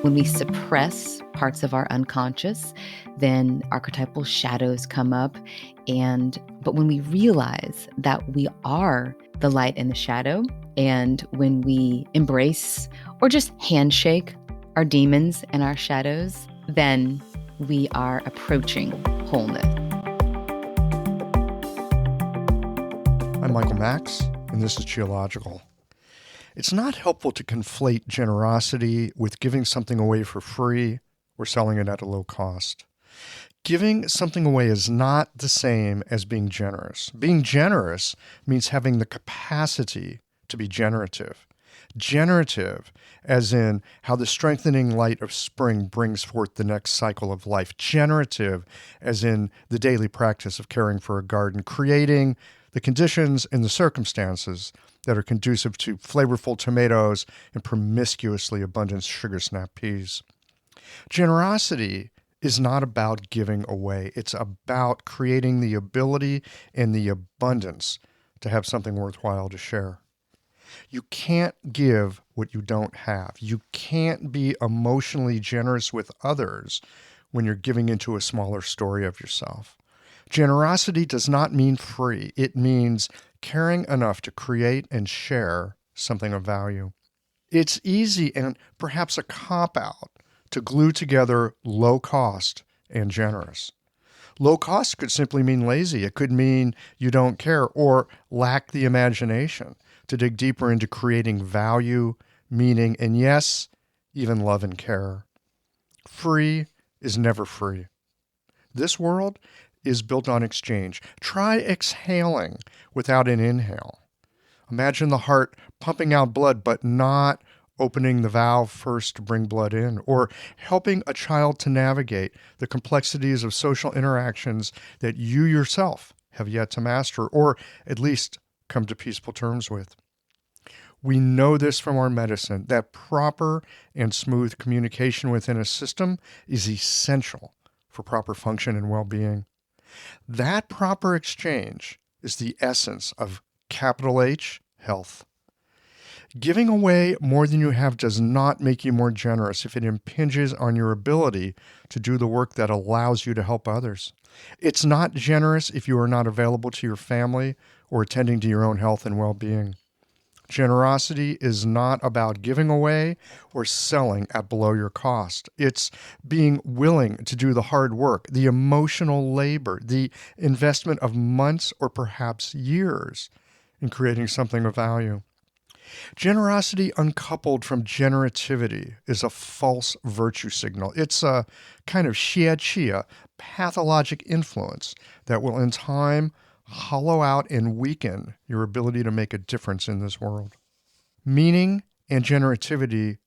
When we suppress parts of our unconscious, then archetypal shadows come up. But when we realize that we are the light and the shadow, and when we embrace or just handshake our demons and our shadows, then we are approaching wholeness. I'm Michael Max, and this is Geological. It's not helpful to conflate generosity with giving something away for free or selling it at a low cost. Giving something away is not the same as being generous. Being generous means having the capacity to be generative. Generative, as in how the strengthening light of spring brings forth the next cycle of life. Generative, as in the daily practice of caring for a garden, creating the conditions and the circumstances that are conducive to flavorful tomatoes and promiscuously abundant sugar snap peas. Generosity is not about giving away. It's about creating the ability and the abundance to have something worthwhile to share. You can't give what you don't have. You can't be emotionally generous with others when you're giving into a smaller story of yourself. Generosity does not mean free. It means caring enough to create and share something of value. It's easy and perhaps a cop-out to glue together low cost and generous. Low cost could simply mean lazy. It could mean you don't care or lack the imagination to dig deeper into creating value, meaning, and yes, even love and care. Free is never free. This world is built on exchange. Try exhaling without an inhale. Imagine the heart pumping out blood but not opening the valve first to bring blood in, or helping a child to navigate the complexities of social interactions that you yourself have yet to master, or at least come to peaceful terms with. We know this from our medicine, that proper and smooth communication within a system is essential for proper function and well-being. That proper exchange is the essence of capital H, health. Giving away more than you have does not make you more generous if it impinges on your ability to do the work that allows you to help others. It's not generous if you are not available to your family or attending to your own health and well-being. Generosity is not about giving away or selling at below your cost. It's being willing to do the hard work, the emotional labor, the investment of months or perhaps years in creating something of value. Generosity uncoupled from generativity is a false virtue signal. It's a kind of shia, pathologic influence that will in time hollow out and weaken your ability to make a difference in this world. Meaning and generativity,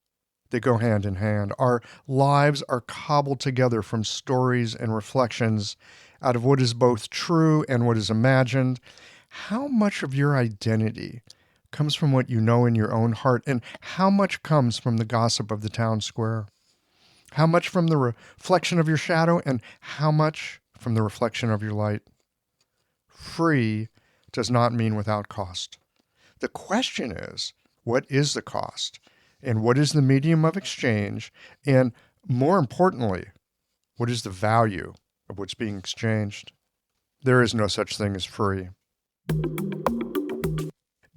they go hand in hand. Our lives are cobbled together from stories and reflections out of what is both true and what is imagined. How much of your identity comes from what you know in your own heart, and how much comes from the gossip of the town square? How much from the reflection of your shadow, and how much from the reflection of your light? Free does not mean without cost. The question is, what is the cost? And what is the medium of exchange? And more importantly, what is the value of what's being exchanged? There is no such thing as free.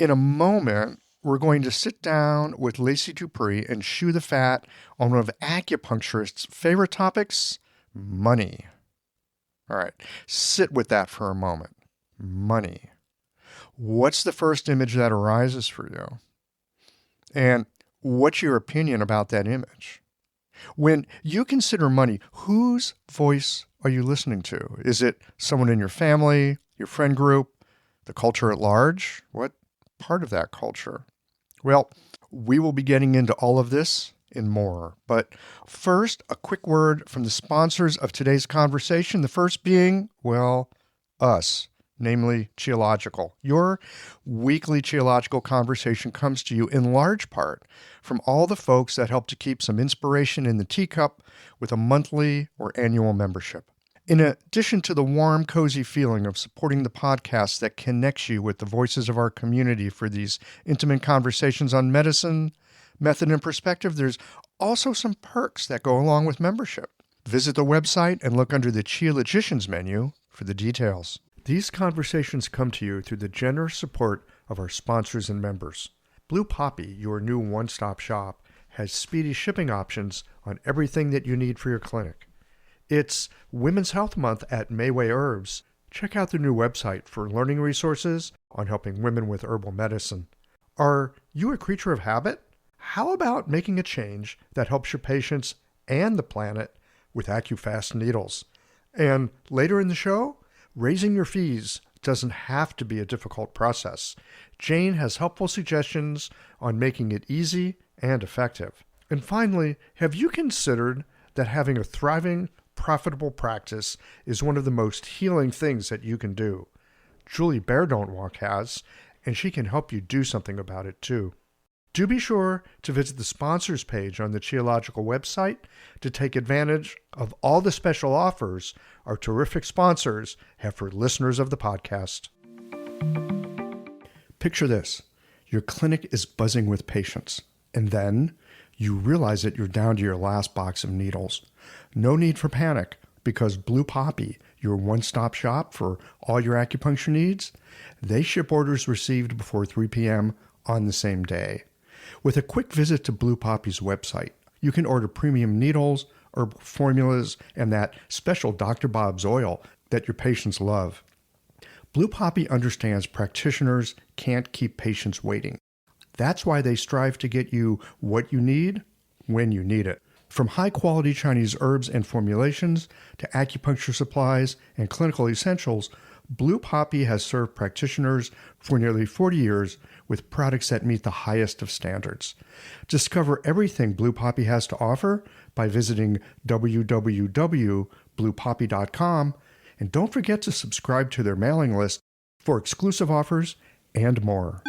In a moment, we're going to sit down with Lacey Dupre and chew the fat on one of acupuncturist's favorite topics, money. All right, sit with that for a moment. Money. What's the first image that arises for you? And what's your opinion about that image? When you consider money, whose voice are you listening to? Is it someone in your family, your friend group, the culture at large? What part of that culture? Well, we will be getting into all of this and more. But first, a quick word from the sponsors of today's conversation. The first being, well, us. Namely Geological. Your weekly Geological conversation comes to you in large part from all the folks that help to keep some inspiration in the teacup with a monthly or annual membership. In addition to the warm, cozy feeling of supporting the podcast that connects you with the voices of our community for these intimate conversations on medicine, method, and perspective, there's also some perks that go along with membership. Visit the website and look under the Cheologicians menu for the details. These conversations come to you through the generous support of our sponsors and members. Blue Poppy, your new one-stop shop, has speedy shipping options on everything that you need for your clinic. It's Women's Health Month at Mayway Herbs. Check out their new website for learning resources on helping women with herbal medicine. Are you a creature of habit? How about making a change that helps your patients and the planet with AccuFast needles? And later in the show, raising your fees doesn't have to be a difficult process. Jane has helpful suggestions on making it easy and effective. And finally, have you considered that having a thriving, profitable practice is one of the most healing things that you can do? Julie Bear Don't Walk has, and she can help you do something about it too. Do be sure to visit the sponsors page on the Cheological website to take advantage of all the special offers our terrific sponsors have for listeners of the podcast. Picture this. Your clinic is buzzing with patients, and then you realize that you're down to your last box of needles. No need for panic, because Blue Poppy, your one-stop shop for all your acupuncture needs, they ship orders received before 3 p.m. on the same day. With a quick visit to Blue Poppy's website, you can order premium needles, herbal formulas, and that special Dr. Bob's oil that your patients love. Blue Poppy understands practitioners can't keep patients waiting. That's why they strive to get you what you need when you need it. From high-quality Chinese herbs and formulations to acupuncture supplies and clinical essentials, Blue Poppy has served practitioners for nearly 40 years with products that meet the highest of standards. Discover everything Blue Poppy has to offer by visiting www.bluepoppy.com, and don't forget to subscribe to their mailing list for exclusive offers and more.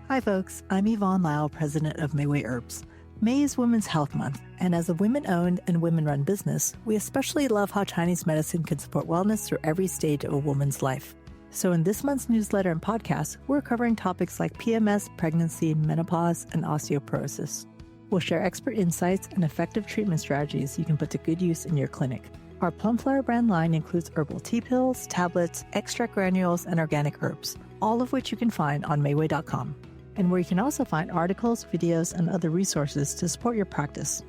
Hi folks, I'm Yvonne Lyle, president of Mayway Herbs. May is Women's Health Month, and as a women-owned and women-run business, we especially love how Chinese medicine can support wellness through every stage of a woman's life. So in this month's newsletter and podcast, we're covering topics like PMS, pregnancy, menopause, and osteoporosis. We'll share expert insights and effective treatment strategies you can put to good use in your clinic. Our Plumflower brand line includes herbal tea pills, tablets, extract granules, and organic herbs, all of which you can find on Mayway.com, and where you can also find articles, videos, and other resources to support your practice.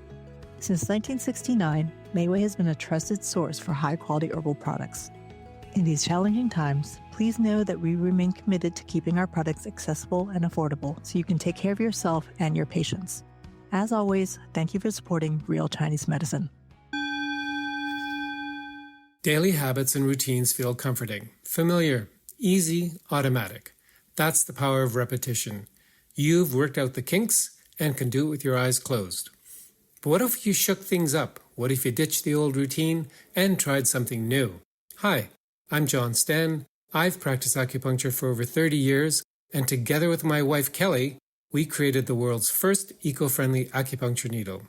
Since 1969, Mayway has been a trusted source for high-quality herbal products. In these challenging times, please know that we remain committed to keeping our products accessible and affordable so you can take care of yourself and your patients. As always, thank you for supporting Real Chinese Medicine. Daily habits and routines feel comforting, familiar, easy, automatic. That's the power of repetition. You've worked out the kinks and can do it with your eyes closed. But what if you shook things up? What if you ditched the old routine and tried something new? Hi, I'm John Sten. I've practiced acupuncture for over 30 years, and together with my wife Kelly, we created the world's first eco-friendly acupuncture needle.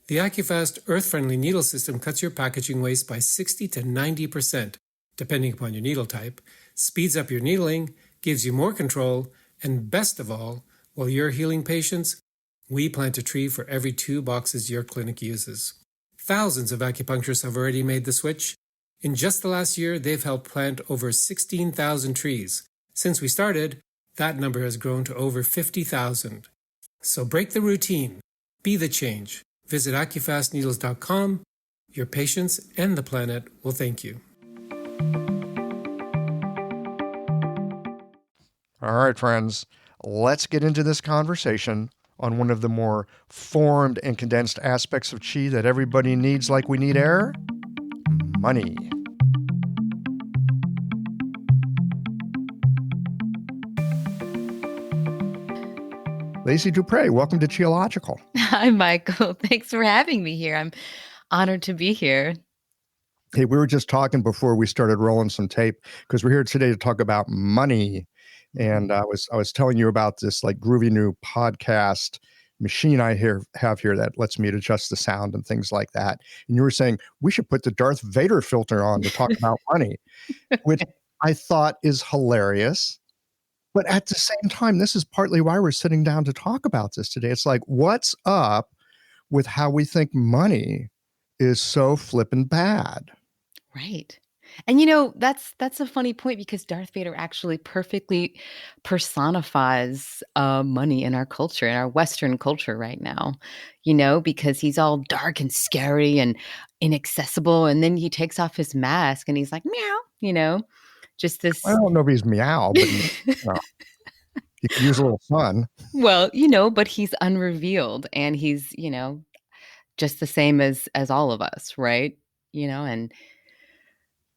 The AccuFast earth-friendly needle system cuts your packaging waste by 60 to 90%, depending upon your needle type, speeds up your needling, gives you more control, and best of all, while you're healing patients, we plant a tree for every 2 boxes your clinic uses. Thousands of acupuncturists have already made the switch. In just the last year, they've helped plant over 16,000 trees. Since we started, that number has grown to over 50,000. So break the routine. Be the change. Visit AccuFastNeedles.com. Your patients and the planet will thank you. All right, friends, let's get into this conversation on one of the more formed and condensed aspects of qi that everybody needs like we need air: money. Lacey Dupre, welcome to Cheological. Hi, Michael. Thanks for having me here. I'm honored to be here. Hey, we were just talking before we started rolling some tape because we're here today to talk about money. And I was telling you about this like groovy new podcast machine I have here that lets me adjust the sound and things like that. And you were saying we should put the Darth Vader filter on to talk about money, which I thought is hilarious. But at the same time, this is partly why we're sitting down to talk about this today. It's like, what's up with how we think money is so flippin' bad? Right. And that's a funny point because Darth Vader actually perfectly personifies money in our culture, in our Western culture right now, because he's all dark and scary and inaccessible. And then he takes off his mask and he's like, meow, just I this. don't know if he's meow, but he could use a little fun. Well, but he's unrevealed and he's, just the same as all of us, right? And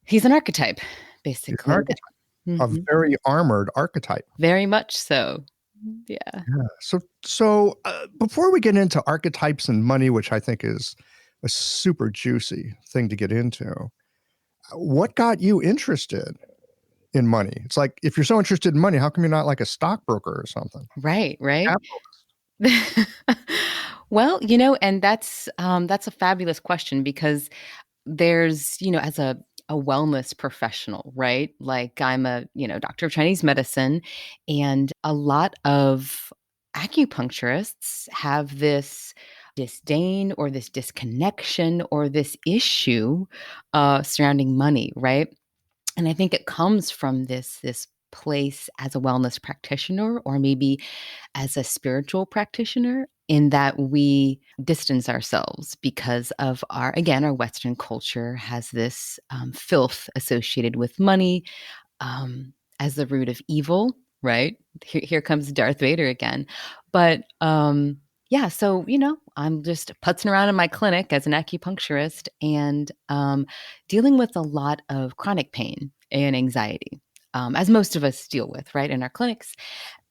he's an archetype, He's an basically. archetype, a Mhm. very armored archetype. Very much so. Yeah. Yeah. So before we get into archetypes and money, which I think is a super juicy thing to get into, what got you interested in money? It's like, if you're so interested in money, how come you're not like a stockbroker or something? Right, right. Capitalist. Well, and that's a fabulous question because there's, as a wellness professional, right? Like I'm a, doctor of Chinese medicine, and a lot of acupuncturists have this disdain or this disconnection or this issue surrounding money, right? And I think it comes from this place as a wellness practitioner or maybe as a spiritual practitioner in that we distance ourselves because of our Western culture has this filth associated with money as the root of evil, right? Here comes Darth Vader again. But yeah, so, I'm just putzing around in my clinic as an acupuncturist and dealing with a lot of chronic pain and anxiety, as most of us deal with, right, in our clinics.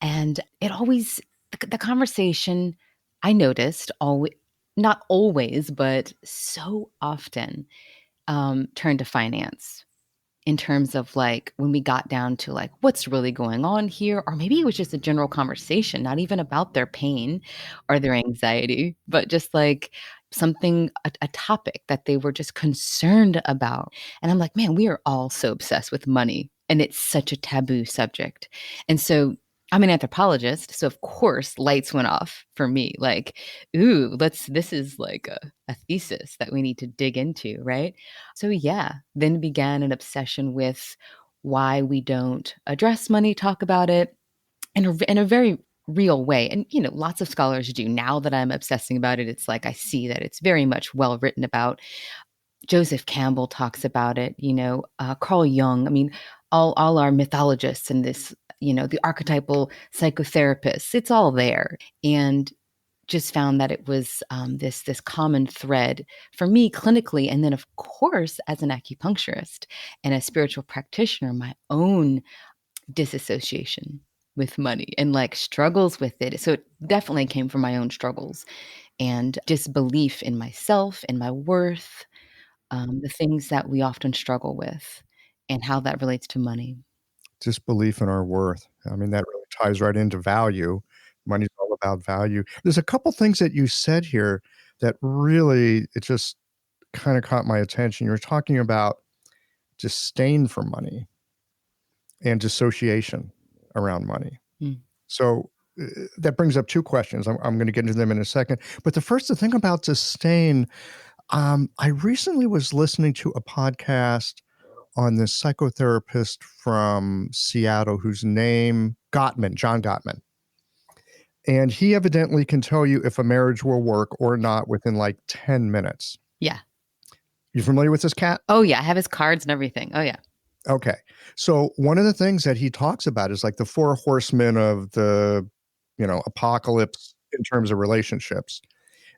And it always, the conversation I noticed, always, not always, but so often turned to finance in terms of like when we got down to like what's really going on here, or maybe it was just a general conversation, not even about their pain or their anxiety, but just like something, a topic that they were just concerned about. And I'm like, man, we are all so obsessed with money and it's such a taboo subject. And so I'm an anthropologist, so of course lights went off for me. Like, ooh, this is like a thesis that we need to dig into, right? So yeah, then began an obsession with why we don't address money, talk about it in a very real way. And lots of scholars do. Now that I'm obsessing about it, it's like I see that it's very much well written about. Joseph Campbell talks about it, Carl Jung. I mean, all our mythologists and this, the archetypal psychotherapists, it's all there. And just found that it was this common thread for me clinically, and then of course as an acupuncturist and a spiritual practitioner, my own disassociation with money and like struggles with it. So it definitely came from my own struggles and disbelief in myself and my worth, the things that we often struggle with, and how that relates to money. Disbelief in our worth. I mean, that really ties right into value. Money's all about value. There's a couple things that you said here that really, it just kind of caught my attention. You're talking about disdain for money and dissociation around money. Mm. So that brings up two questions. I'm going to get into them in a second. But the first, the thing about disdain, I recently was listening to a podcast on this psychotherapist from Seattle whose name, John Gottman. And he evidently can tell you if a marriage will work or not within like 10 minutes. Yeah. You familiar with this cat? Oh yeah, I have his cards and everything. Oh yeah. Okay. So one of the things that he talks about is like the four horsemen of the, apocalypse in terms of relationships.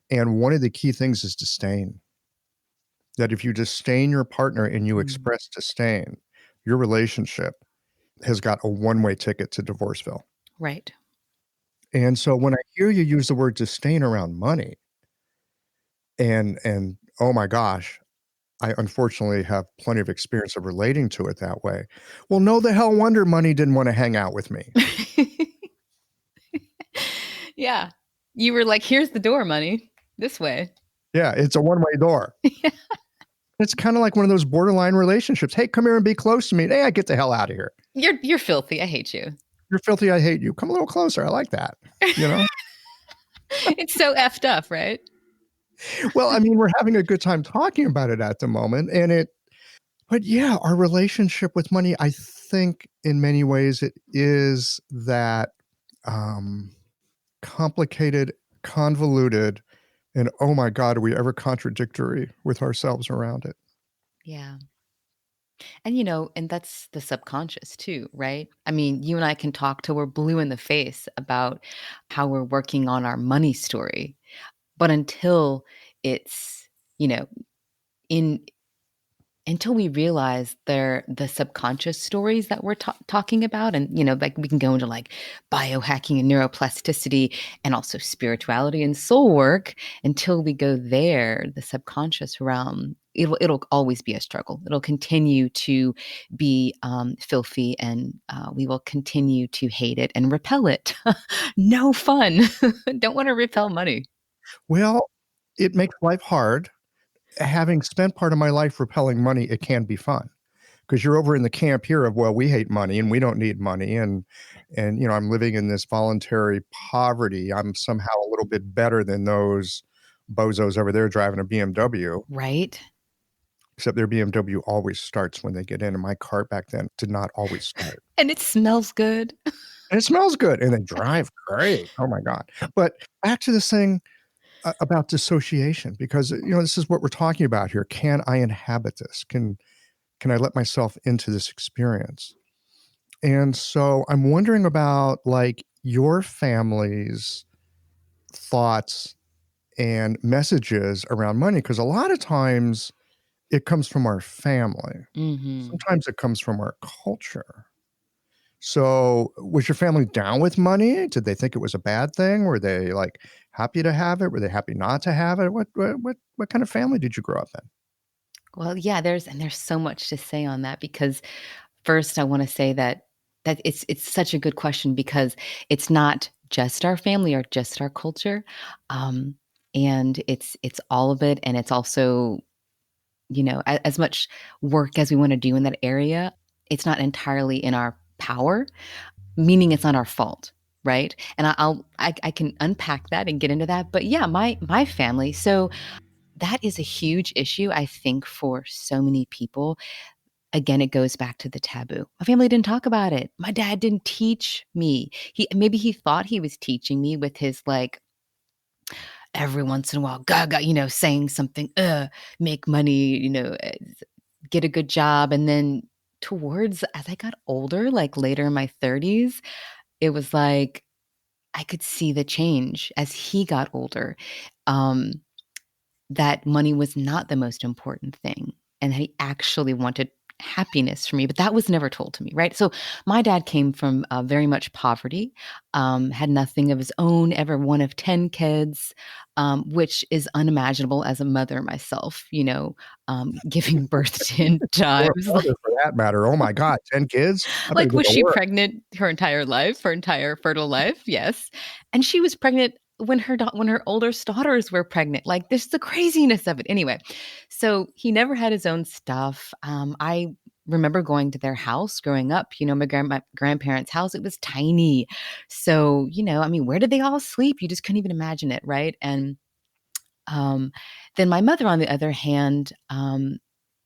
And one of the key things is disdain. That if you disdain your partner and you express disdain, your relationship has got a one-way ticket to Divorceville. Right. And so when I hear you use the word disdain around money, and oh my gosh, I unfortunately have plenty of experience of relating to it that way. Well, no the hell wonder money didn't want to hang out with me. Yeah. You were like, here's the door, money. This way. Yeah, it's a one-way door. Yeah. It's kind of like one of those borderline relationships. Hey, come here and be close to me. Hey, get the hell out of here. You're filthy. I hate you. you're filthy, I hate you. Come a little closer. I like that. You know? It's so effed up, right? Well, I mean, we're having a good time talking about it at the moment. But yeah, our relationship with money, I think in many ways it is that um, complicated, convoluted, and oh my God, are we ever contradictory with ourselves around it? Yeah. And that's the subconscious too, right? I mean, you and I can talk till we're blue in the face about how we're working on our money story. But it's, you know, in until we realize they're the subconscious stories that we're talking about, and like we can go into like biohacking and neuroplasticity and also spirituality and soul work. Until we go there, the subconscious realm, it'll always be a struggle. It'll continue to be filthy, and we will continue to hate it and repel it. No fun. Don't want to repel money. Well, it makes life hard. Having spent part of my life repelling money, it can be fun because you're over in the camp here of, well, we hate money and we don't need money. And, I'm living in this voluntary poverty. I'm somehow a little bit better than those bozos over there driving a BMW, Right. except their BMW always starts when they get in. And my car back then did not always start. And it smells good. And it smells good. And they drive great. Oh my God. But back to this thing about dissociation, because, this is what we're talking about here. Can I inhabit this? Can I let myself into this experience? And so I'm wondering about like your family's thoughts and messages around money, because a lot of times it comes from our family. Hmm. Sometimes it comes from our culture. So was your family down with money? Did they think it was a bad thing? Were they like happy to have it? Were they happy not to have it? What kind of family did you grow up in? Well, yeah, there's so much to say on that, because first I want to say that it's such a good question, because it's not just our family or just our culture. Um, and it's all of it. And it's also, as much work as we want to do in that area, it's not entirely in our power, meaning it's not our fault. Right. And I can unpack that and get into that. But yeah, my family. So that is a huge issue, I think, for so many people. Again, it goes back to the taboo. My family didn't talk about it. My dad didn't teach me. Maybe he thought he was teaching me with his like every once in a while, gaga, saying something, make money, get a good job. And then towards as I got older, like later in my 30s, it was like I could see the change as he got older. Um, that money was not the most important thing, and that he actually wanted happiness for me, but that was never told to me, right? So my dad came from very much poverty, had nothing of his own, ever one of 10 kids, which is unimaginable as a mother myself, giving birth 10 Or times. a mother for that matter. Oh my God, 10 kids? I better Like, go was to she work. pregnant her entire life, her entire fertile life? Yes. And she was pregnant when her oldest daughters were pregnant. Like, this is the craziness of it. Anyway, so he never had his own stuff. I remember going to their house growing up, my grandparents' house. It was tiny. So, I mean, where did they all sleep? You just couldn't even imagine it, right? And um, then my mother, on the other hand,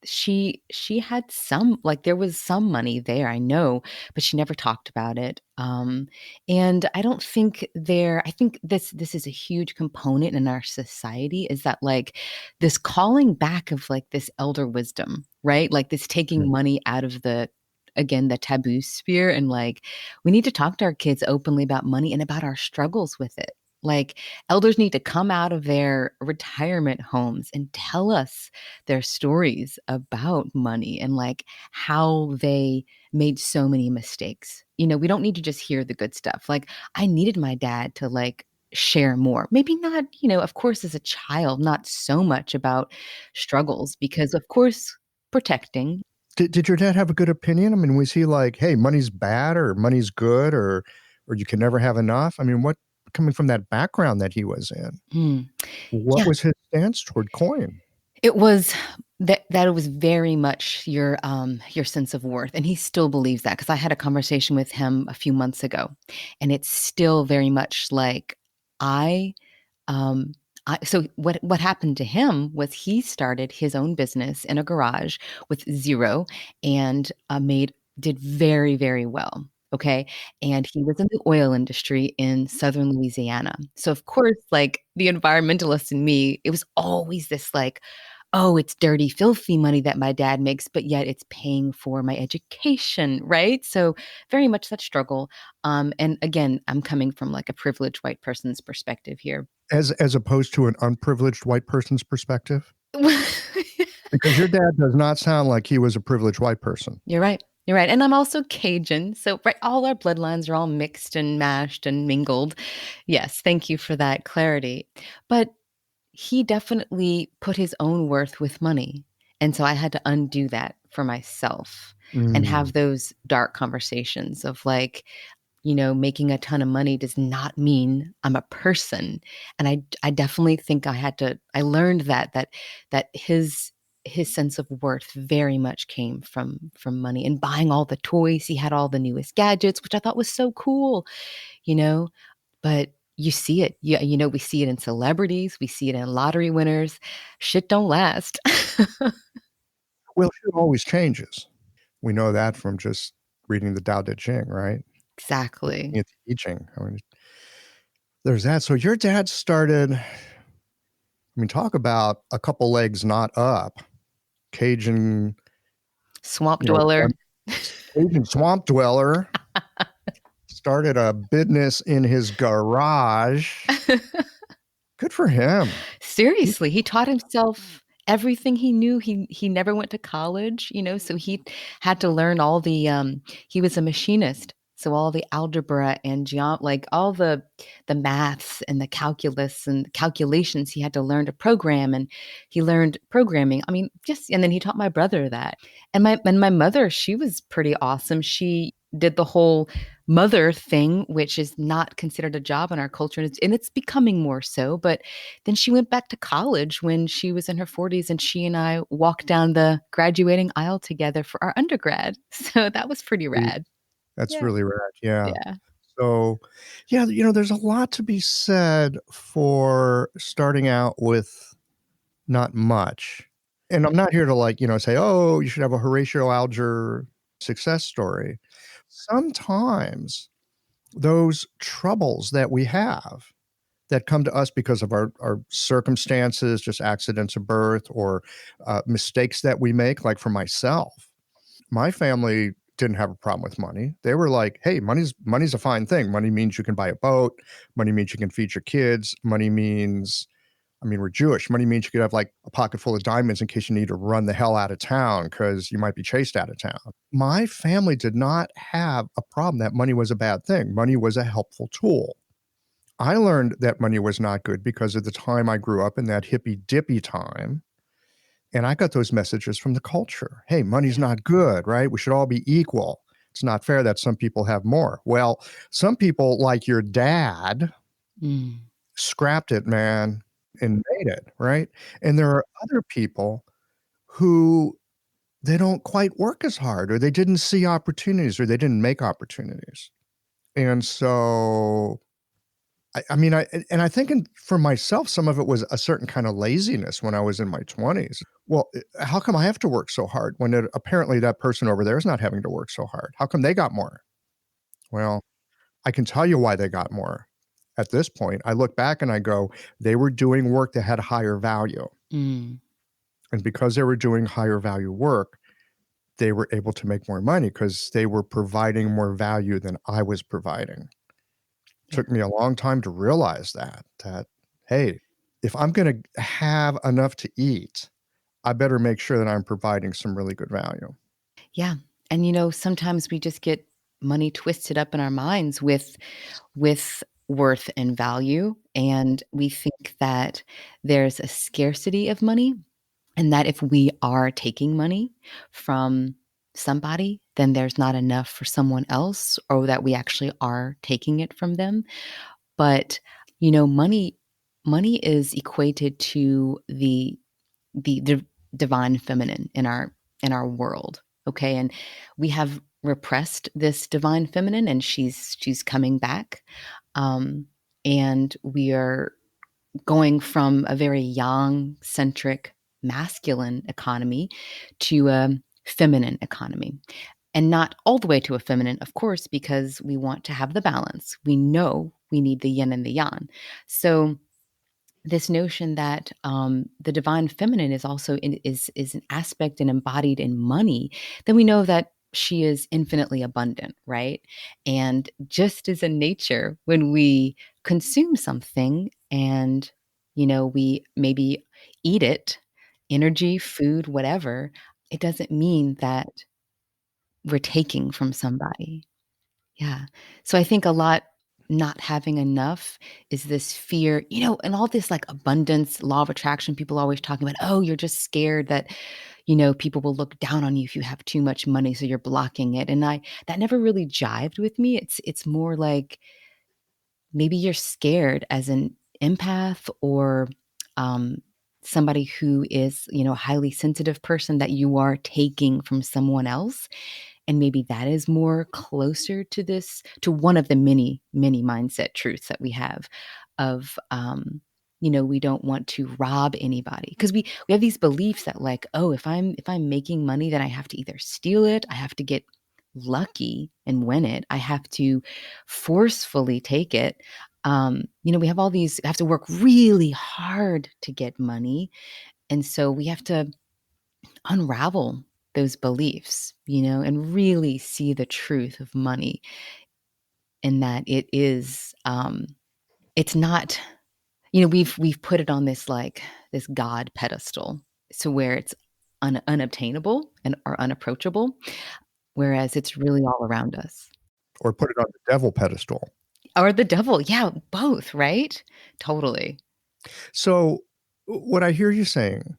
she had some, like, there was some money there, I know, but she never talked about it. And I don't think I think this is a huge component in our society, is that like this calling back of like this elder wisdom, right? Like this taking money out of the taboo sphere, and like we need to talk to our kids openly about money and about our struggles with it. Like elders need to come out of their retirement homes and tell us their stories about money and like how they made so many mistakes. We don't need to just hear the good stuff. Like I needed my dad to like share more. Maybe not, of course, as a child, not so much about struggles, because of course protecting. Did your dad have a good opinion? I mean, was he like, hey, money's bad or money's good or you can never have enough? I mean, what coming from that background that he was in, Hmm. what Yeah. was his stance toward coin? It was that it was very much your sense of worth, and he still believes that because I had a conversation with him a few months ago, and it's still very much like I um so what happened to him was he started his own business in a garage with zero and did very, very well. Okay. And he was in the oil industry in southern Louisiana. So of course, like the environmentalist in me, it was always this like, oh, it's dirty, filthy money that my dad makes, but yet it's paying for my education, right? So very much that struggle. And again, I'm coming from like a privileged white person's perspective here. As opposed to an unprivileged white person's perspective? Because your dad does not sound like he was a privileged white person. You're right. You're right. And I'm also Cajun. So, right, all our bloodlines are all mixed and mashed and mingled. Yes, thank you for that clarity. But he definitely put his own worth with money. And so I had to undo that for myself and Mm. have those dark conversations of like, making a ton of money does not mean I'm a person. And I definitely think I learned that his sense of worth very much came from money and buying all the toys. He had all the newest gadgets, which I thought was so cool, you know, but you see it. We see it in celebrities, we see it in lottery winners. Shit don't last. Well, shit always changes. We know that from just reading the Tao Te Ching, right? Exactly. Looking at the I Ching. I mean, there's that. So your dad started, I mean, talk about a couple legs not up. Cajun, Swamp you know, dweller. Cajun swamp dweller started a business in his garage. Good for him. Seriously, he taught himself everything he knew. He never went to college, so he had to learn all he was a machinist. So all the algebra and like all the maths and the calculus and calculations he had to learn to program, and he learned programming. I mean, just and then he taught my brother that. And my mother, she was pretty awesome. She did the whole mother thing, which is not considered a job in our culture, and it's becoming more so. But then she went back to college when she was in her 40s, and she and I walked down the graduating aisle together for our undergrad. So that was pretty rad. That's Yeah. really rad. Yeah. Yeah. So, yeah, there's a lot to be said for starting out with not much. And I'm not here to say, oh, you should have a Horatio Alger success story. Sometimes those troubles that we have that come to us because of our circumstances, just accidents of birth or mistakes that we make, like for myself, my family didn't have a problem with money. They were like, hey, money's a fine thing. Money means you can buy a boat. Money means you can feed your kids. Money means, I mean, we're Jewish. Money means you could have like a pocket full of diamonds in case you need to run the hell out of town because you might be chased out of town. My family did not have a problem that money was a bad thing. Money was a helpful tool. I learned that money was not good because of the time I grew up in that hippy dippy time. And I got those messages from the culture. Hey, money's not good, right? We should all be equal. It's not fair that some people have more. Well, some people, like your dad, Mm. scrapped it, man, and made it, right? And there are other people who they don't quite work as hard, or they didn't see opportunities, or they didn't make opportunities. And so I mean, I think for myself, some of it was a certain kind of laziness when I was in my 20s. Well, how come I have to work so hard when apparently that person over there is not having to work so hard? How come they got more? Well, I can tell you why they got more. At this point, I look back and I go, they were doing work that had higher value. Mm. And because they were doing higher value work, they were able to make more money because they were providing more value than I was providing. Yeah. Took me a long time to realize that, hey, if I'm going to have enough to eat, I better make sure that I'm providing some really good value. Yeah. And sometimes we just get money twisted up in our minds with worth and value, and we think that there's a scarcity of money, and that if we are taking money from somebody, then there's not enough for someone else, or that we actually are taking it from them. But money is equated to the divine feminine in our world. Okay. And we have repressed this divine feminine, and she's coming back. And we are going from a very yang centric masculine economy to a feminine economy. And not all the way to a feminine, of course, because we want to have the balance. We know we need the yin and the yang. So this notion that the divine feminine is also is an aspect and embodied in money, then we know that she is infinitely abundant, right? And just as in nature, when we consume something and we maybe eat it, energy, food, whatever, it doesn't mean that we're taking from somebody. Yeah. So I think a lot not having enough is this fear, and all this like abundance, law of attraction, people always talking about, oh, you're just scared that, people will look down on you if you have too much money, so you're blocking it. And that never really jived with me. It's more like maybe you're scared as an empath or somebody who is, a highly sensitive person, that you are taking from someone else. And maybe that is more closer to one of the many, many mindset truths that we have of, we don't want to rob anybody, because we have these beliefs that like, oh, if I'm making money, then I have to either steal it, I have to get lucky and win it, I have to forcefully take it. We have all these, have to work really hard to get money. And so we have to unravel those beliefs, and really see the truth of money, and that it is, it's not, we've put it on this God pedestal, so where it's unobtainable and or unapproachable, whereas it's really all around us. Or put it on the devil pedestal. Or the devil. Yeah, both, right? Totally. So what I hear you saying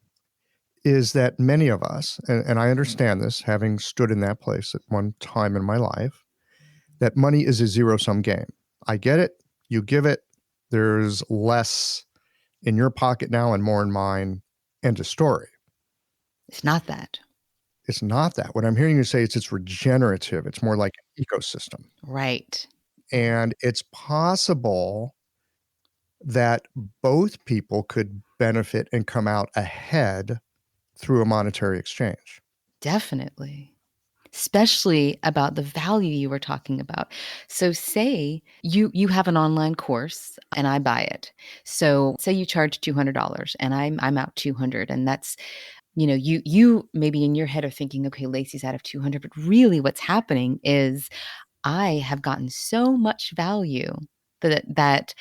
is that many of us, and I understand this, having stood in that place at one time in my life, that money is a zero-sum game. I get it. You give it. There's less in your pocket now and more in mine. End of story. It's not that. It's not that. What I'm hearing you say is it's regenerative. It's more like an ecosystem. Right. And it's possible that both people could benefit and come out ahead through a monetary exchange. Definitely. Especially about the value you were talking about. So say you have an online course and I buy it. So say you charge $200 and I'm out 200, and that's, you maybe in your head are thinking, okay, Lacey's out of 200, but really what's happening is I have gotten so much value that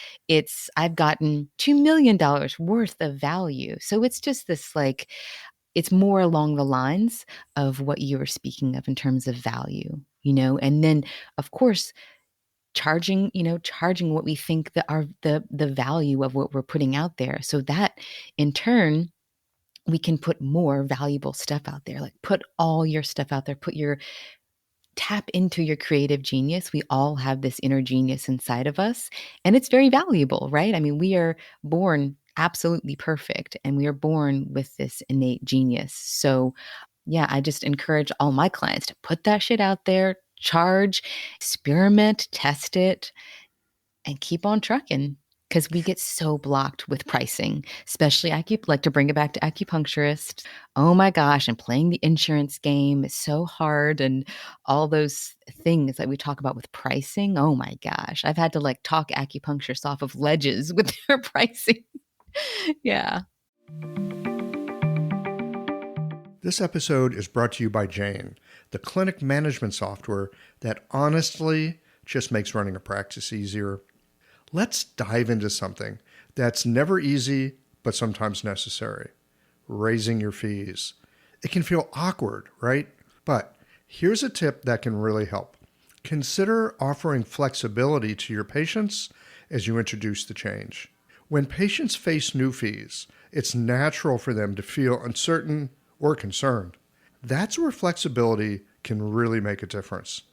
I've gotten $2 million worth of value. So it's just this like, it's more along the lines of what you were speaking of in terms of value, and then of course charging what we think that are the value of what we're putting out there, so that in turn we can put more valuable stuff out there, like put all your stuff out there, tap into your creative genius. We all have this inner genius inside of us, and it's very valuable, right? I mean, we are born absolutely perfect, and we are born with this innate genius. So, yeah, I just encourage all my clients to put that shit out there, charge, experiment, test it, and keep on trucking. Because we get so blocked with pricing, especially like to bring it back to acupuncturists. Oh my gosh, and playing the insurance game is so hard, and all those things that we talk about with pricing. Oh my gosh, I've had to like talk acupuncturists off of ledges with their pricing. Yeah. This episode is brought to you by Jane, the clinic management software that honestly just makes running a practice easier. Let's dive into something that's never easy, but sometimes necessary: raising your fees. It can feel awkward, right? But here's a tip that can really help. Consider offering flexibility to your patients as you introduce the change. When patients face new fees, it's natural for them to feel uncertain or concerned. That's where flexibility can really make a difference.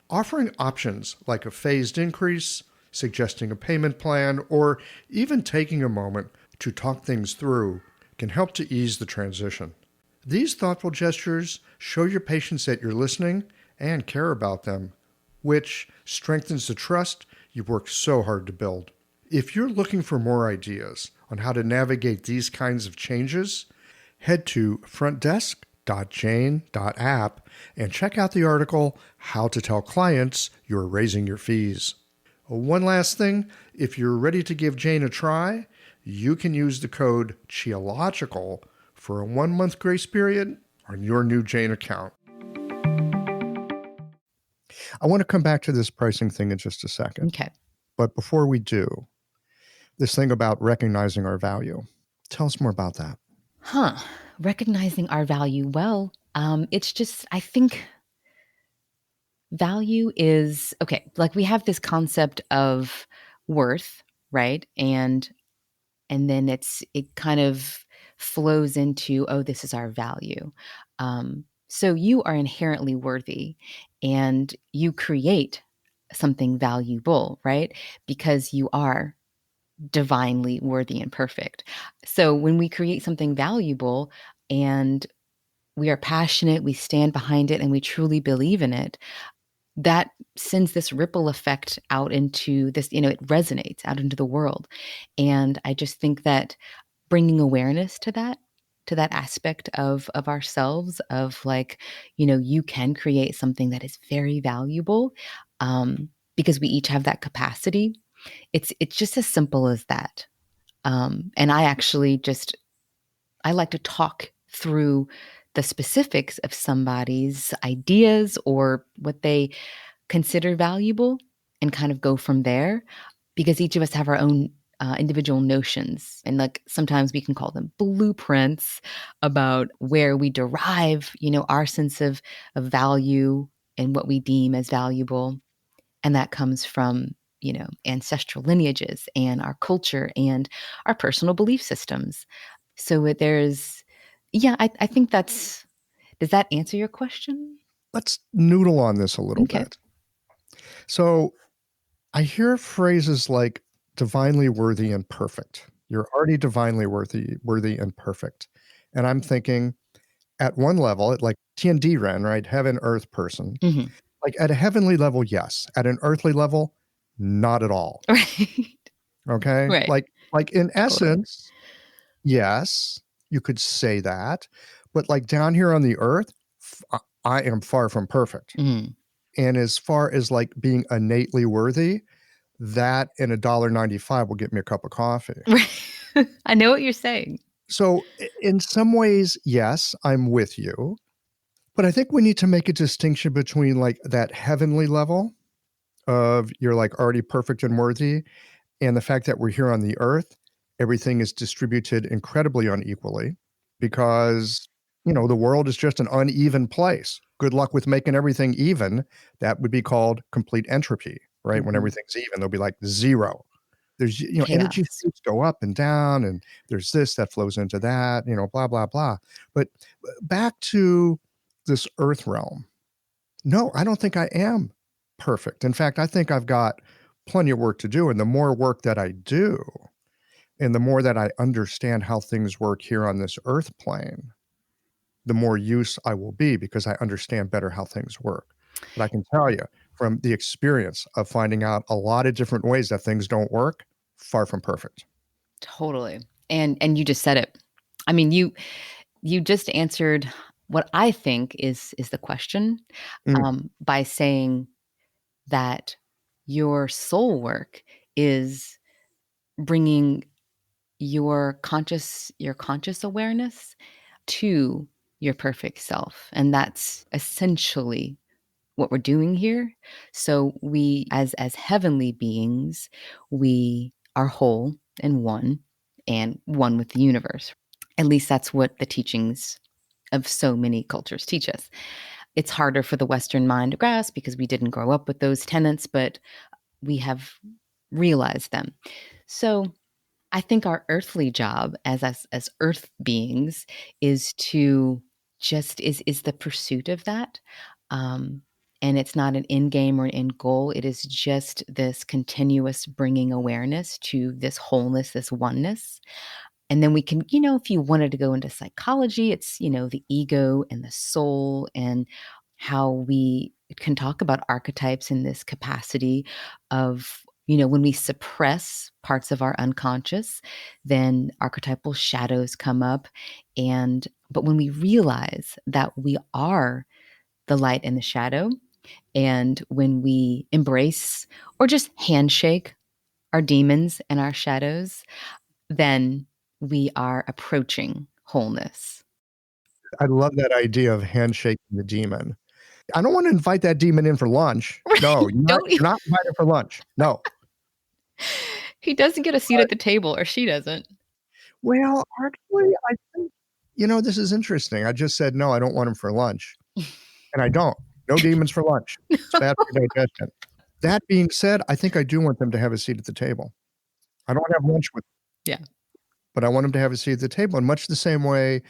Offering options like a phased increase, suggesting a payment plan, or even taking a moment to talk things through can help to ease the transition. These thoughtful gestures show your patients that you're listening and care about them, which strengthens the trust you've worked so hard to build. If you're looking for more ideas on how to navigate these kinds of changes, head to frontdesk.jane.app and check out the article, How to Tell Clients You're Raising Your Fees. One last thing, if you're ready to give Jane a try, you can use the code QIOLOGICAL for a 1-month grace period on your new Jane account. I want to come back to this pricing thing in just a second. Okay. But before we do, this thing about recognizing our value. Tell us more about that. Recognizing our value. Well, it's just, I think value is, okay, like we have this concept of worth, right? And then it kind of flows into, oh, this is our value. So you are inherently worthy and you create something valuable, right? Because you are divinely worthy and perfect. So when we create something valuable and we are passionate, we stand behind it, and we truly believe in it, that sends this ripple effect out into this, it resonates out into the world. And I just think that bringing awareness to that aspect of ourselves, of like, you can create something that is very valuable, because we each have that capacity. It's just as simple as that. And I actually I like to talk through the specifics of somebody's ideas or what they consider valuable and kind of go from there, because each of us have our own individual notions. And like sometimes we can call them blueprints about where we derive, our sense of value and what we deem as valuable. And that comes from, ancestral lineages and our culture and our personal belief systems. So I think does that answer your question? Let's noodle on this a little Okay. bit. So I hear phrases like divinely worthy and perfect. You're already divinely worthy and perfect. And I'm thinking at one level, like T&D ran, right? Heaven, earth person. Mhm. Like at a heavenly level, yes. At an earthly level, not at all. Right. Okay. Right. Like in Totally. essence, yes, you could say that. But like down here on the earth, I am far from perfect. Mhm. And as far as like being innately worthy, that and $1.95 will get me a cup of coffee. Right. I know what you're saying. So in some ways, yes, I'm with you. But I think we need to make a distinction between like that heavenly level of you're like already perfect and worthy, and the fact that we're here on the earth, everything is distributed incredibly unequally because, the world is just an uneven place. Good luck with making everything even. That would be called complete entropy, right? When Mhm. everything's even, there'll be like zero. There's, energy Chaos. fields go up and down, and there's this that flows into that, blah, blah, blah. But back to this earth realm. No, I don't think I am perfect. In fact, I think I've got plenty of work to do. And the more work that I do, and the more that I understand how things work here on this earth plane, the more use I will be because I understand better how things work. But I can tell you from the experience of finding out a lot of different ways that things don't work, far from perfect. Totally. And you just said it. I mean, you just answered what I think is the question, by saying that your soul work is bringing your conscious awareness to your perfect self, and that's essentially what we're doing here. So we, as heavenly beings, we are whole and one with the universe. At least that's what the teachings of so many cultures teach us. It's harder for the Western mind to grasp because we didn't grow up with those tenets, but we have realized them. So I think our earthly job as earth beings is to is the pursuit of that. Um, and it's not an end game or an end goal. It is just this continuous bringing awareness to this wholeness, this oneness. And then we can, if you wanted to go into psychology, it's, the ego and the soul and how we can talk about archetypes in this capacity of, when we suppress parts of our unconscious, then archetypal shadows come up. But when we realize that we are the light and the shadow, and when we embrace or just handshake our demons and our shadows, then we are approaching wholeness. I love that idea of handshaking the demon. I don't want to invite that demon in for lunch. Right? No, Don't you're not invited for lunch. No. He doesn't get a seat at the table, or she doesn't. Well, actually, I think, this is interesting. I just said, no, I don't want him for lunch. And I don't. No demons for lunch. It's bad for digestion. That being said, I think I do want them to have a seat at the table. I don't have lunch with them. Yeah. But I want them to have a seat at the table. In much the same way,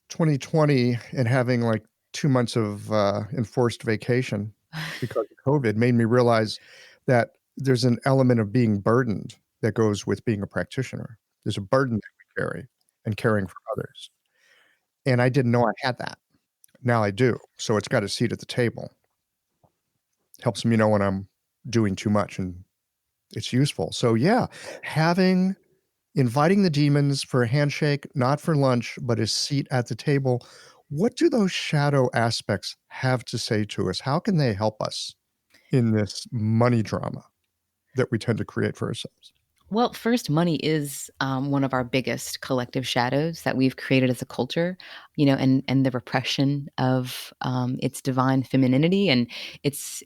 2020 and having like 2 months of enforced vacation because of COVID made me realize that there's an element of being burdened that goes with being a practitioner. There's a burden that we carry and caring for others. And I didn't know I had that. Now I do. So it's got a seat at the table. Helps me know when I'm doing too much, and it's useful. So yeah, inviting the demons for a handshake, not for lunch, but a seat at the table. What do those shadow aspects have to say to us? How can they help us in this money drama that we tend to create for ourselves? Well, first, money is one of our biggest collective shadows that we've created as a culture, and the repression of its divine femininity and its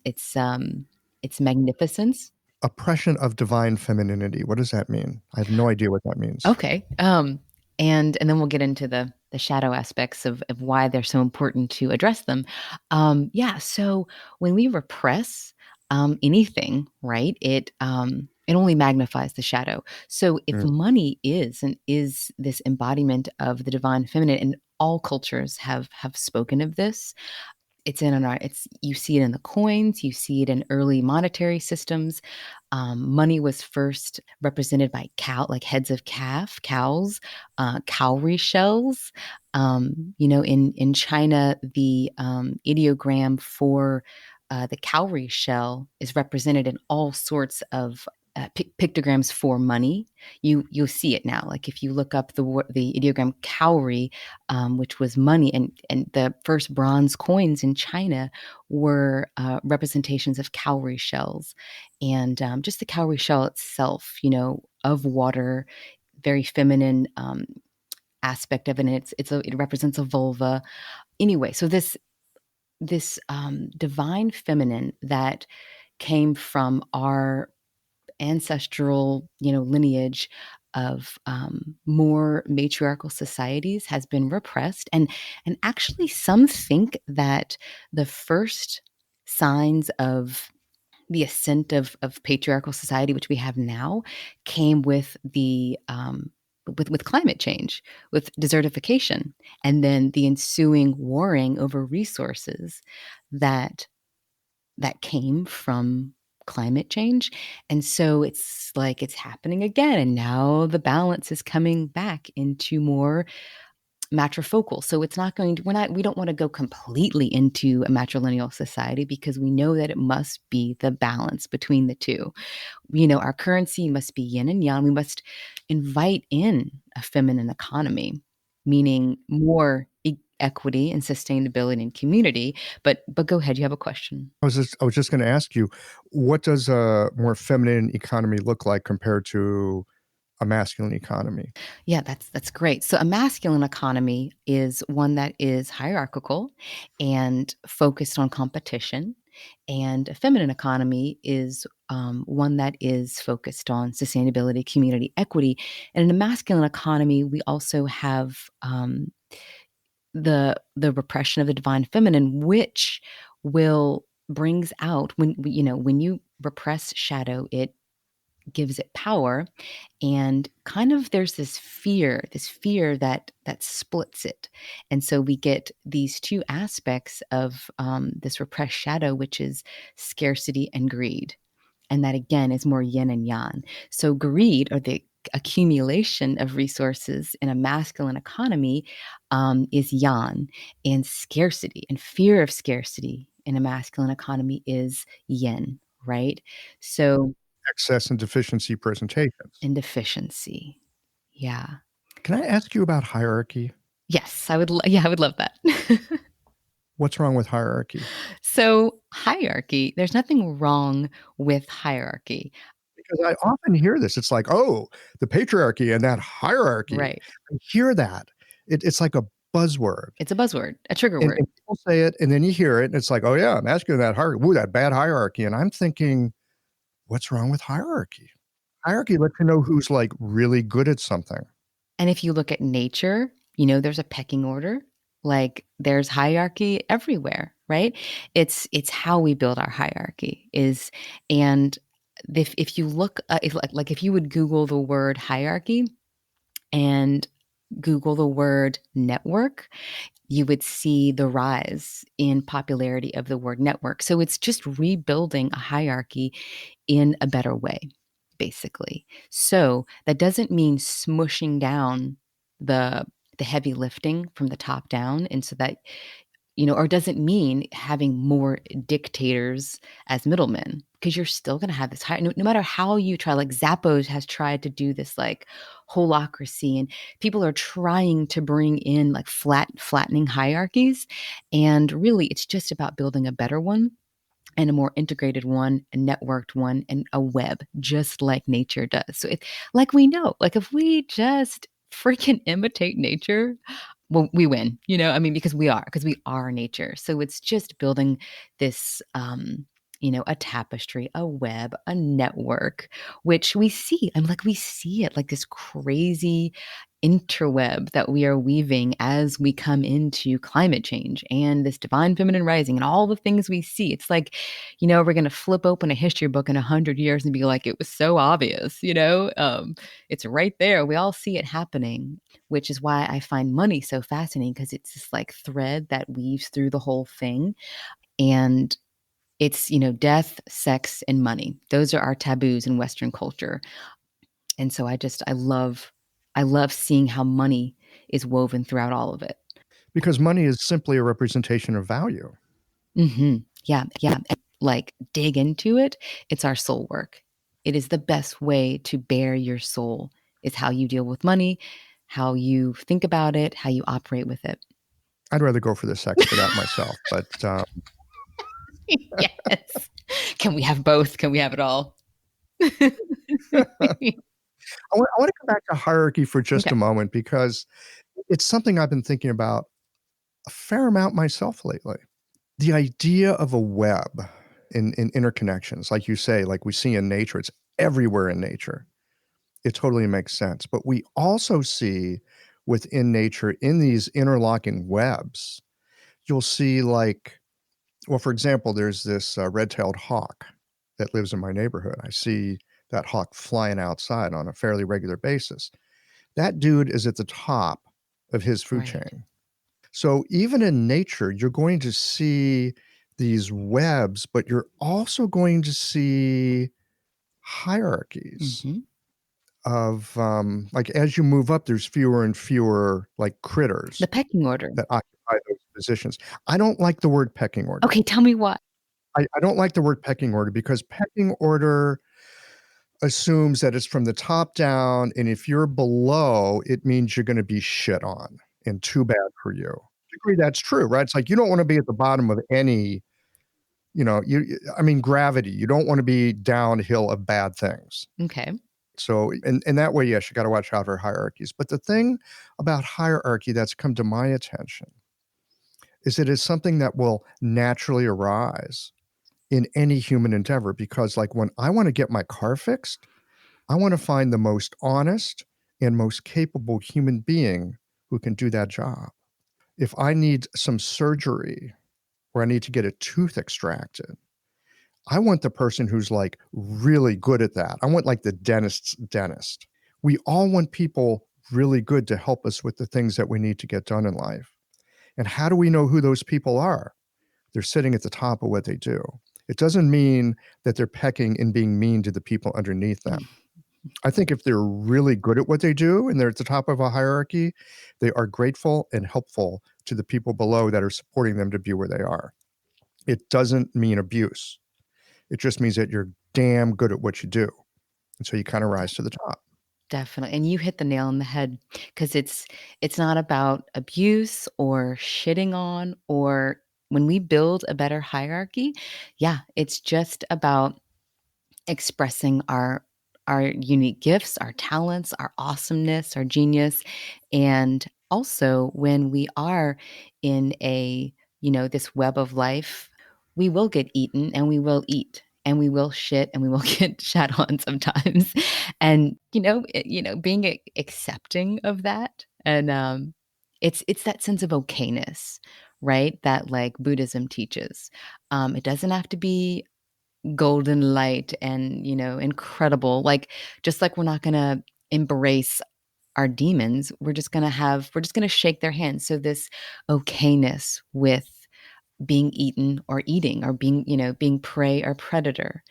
magnificence. Oppression of divine femininity. What does that mean? I have no idea what that means. Okay. And then we'll get into the shadow aspects of why they're so important to address them. So when we repress anything, right, it only magnifies the shadow. So if money is this embodiment of the divine feminine, and all cultures have spoken of this, you see it in the coins, you see it in early monetary systems. Money was first represented by heads of cows, cowrie shells. In China, the ideogram for the cowrie shell is represented in all sorts of pictograms for money. You'll see it now. Like if you look up the ideogram cowrie, which was money, and the first bronze coins in China were representations of cowrie shells, and just the cowrie shell itself, of water, very feminine aspect of it. And it represents a vulva. Anyway, so this divine feminine that came from our ancestral, lineage of more matriarchal societies has been repressed, and actually some think that the first signs of the ascent of patriarchal society, which we have now, came with the with climate change, with desertification, and then the ensuing warring over resources that came from climate change. And so it's like it's happening again. And now the balance is coming back into more matrifocal. So it's not going to, we don't want to go completely into a matrilineal society, because we know that it must be the balance between the two. Our currency must be yin and yang. We must invite in a feminine economy, meaning more equity and sustainability and community. But go ahead, you have a question. I was just going to ask you, what does a more feminine economy look like compared to a masculine economy? Yeah, that's great. So a masculine economy is one that is hierarchical and focused on competition. And a feminine economy is one that is focused on sustainability, community, equity. And in a masculine economy, we also have the repression of the divine feminine, which brings out when you repress shadow, it gives it power, and kind of there's this fear that splits it. And so we get these two aspects of this repressed shadow, which is scarcity and greed. And that again is more yin and yang. So greed, or the accumulation of resources in a masculine economy is yang, and scarcity and fear of scarcity in a masculine economy is yin, right? So, Excess and deficiency presentations. in deficiency. Yeah. Can I ask you about hierarchy? Yes, I would. Yeah, I would love that. What's wrong with hierarchy? So, hierarchy, there's nothing wrong with hierarchy. Because I often hear this. It's like, oh, the patriarchy and that hierarchy. Right. I hear that. It's like a buzzword. It's a buzzword, a trigger And, word. and people say it, and then you hear it, and it's like, oh, yeah, I'm asking that hierarchy. Ooh, that bad hierarchy. And I'm thinking, what's wrong with hierarchy? Hierarchy lets you know who's like really good at something. And if you look at nature, there's a pecking order. Like there's hierarchy everywhere, right? It's how we build our hierarchy is, and if you look, if you would Google the word hierarchy and Google the word network, you would see the rise in popularity of the word network. So it's just rebuilding a hierarchy in a better way, basically. So that doesn't mean smushing down the heavy lifting from the top down, and so that or doesn't mean having more dictators as middlemen, because you're still going to have this high, no matter how you try. Like Zappos has tried to do this like holacracy, and people are trying to bring in like flattening hierarchies, and really it's just about building a better one and a more integrated one, a networked one, and a web, just like nature does. So like we know, like if we just freaking imitate nature, well, we win, because we are nature. So it's just building this, a tapestry, a web, a network, which we see. We see it like this crazy interweb that we are weaving as we come into climate change and this divine feminine rising and all the things we see. It's like, we're going to flip open a history book in 100 years and be like, it was so obvious, it's right there. We all see it happening, which is why I find money so fascinating, because it's this like thread that weaves through the whole thing. And it's, death, sex, and money. Those are our taboos in Western culture. And so I love seeing how money is woven throughout all of it. Because money is simply a representation of value. Mm-hmm. Yeah. And, like dig into it. It's our soul work. It is the best way to bear your soul, is how you deal with money, how you think about it, how you operate with it. I'd rather go for the sex for that myself, but Yes. Can we have both? Can we have it all? I want to come back to hierarchy for just Okay. a moment, because it's something I've been thinking about a fair amount myself lately. The idea of a web in interconnections, like you say, like we see in nature, it's everywhere in nature. It totally makes sense. But we also see within nature, in these interlocking webs, you'll see like, well, for example, there's this red-tailed hawk that lives in my neighborhood. I see that hawk flying outside on a fairly regular basis. That dude is at the top of his food Right. chain. So even in nature, you're going to see these webs, but you're also going to see hierarchies Mm-hmm. of like as you move up, there's fewer and fewer like critters The pecking order. that occupy those positions. I don't like the word pecking order. Okay, tell me why. I don't like the word pecking order, because pecking order assumes that it's from the top down, and if you're below, it means you're going to be shit on and too bad for you. I agree, that's true, right? It's like you don't want to be at the bottom of any, gravity. You don't want to be downhill of bad things. Okay. So, in that way, yes, you got to watch out for hierarchies. But the thing about hierarchy that's come to my attention is that it's something that will naturally arise in any human endeavor, because like when I want to get my car fixed, I want to find the most honest and most capable human being who can do that job. If I need some surgery or I need to get a tooth extracted, I want the person who's like really good at that. I want like the dentist's dentist. We all want people really good to help us with the things that we need to get done in life. And how do we know who those people are? They're sitting at the top of what they do. It doesn't mean that they're pecking and being mean to the people underneath them. I think if they're really good at what they do and they're at the top of a hierarchy, they are grateful and helpful to the people below that are supporting them to be where they are. It doesn't mean abuse. It just means that you're damn good at what you do. And so you kind of rise to the top. Definitely. And you hit the nail on the head because it's not about abuse or shitting on, or when we build a better hierarchy, yeah, it's just about expressing our unique gifts, our talents, our awesomeness, our genius. And also when we are in a, this web of life, we will get eaten and we will eat and we will shit and we will get shat on sometimes. And being accepting of that, and it's that sense of okayness, right? That like Buddhism teaches. It doesn't have to be golden light and, incredible. Like, just like we're not going to embrace our demons, we're just going to shake their hands. So this okayness with being eaten or eating, or being prey or predator,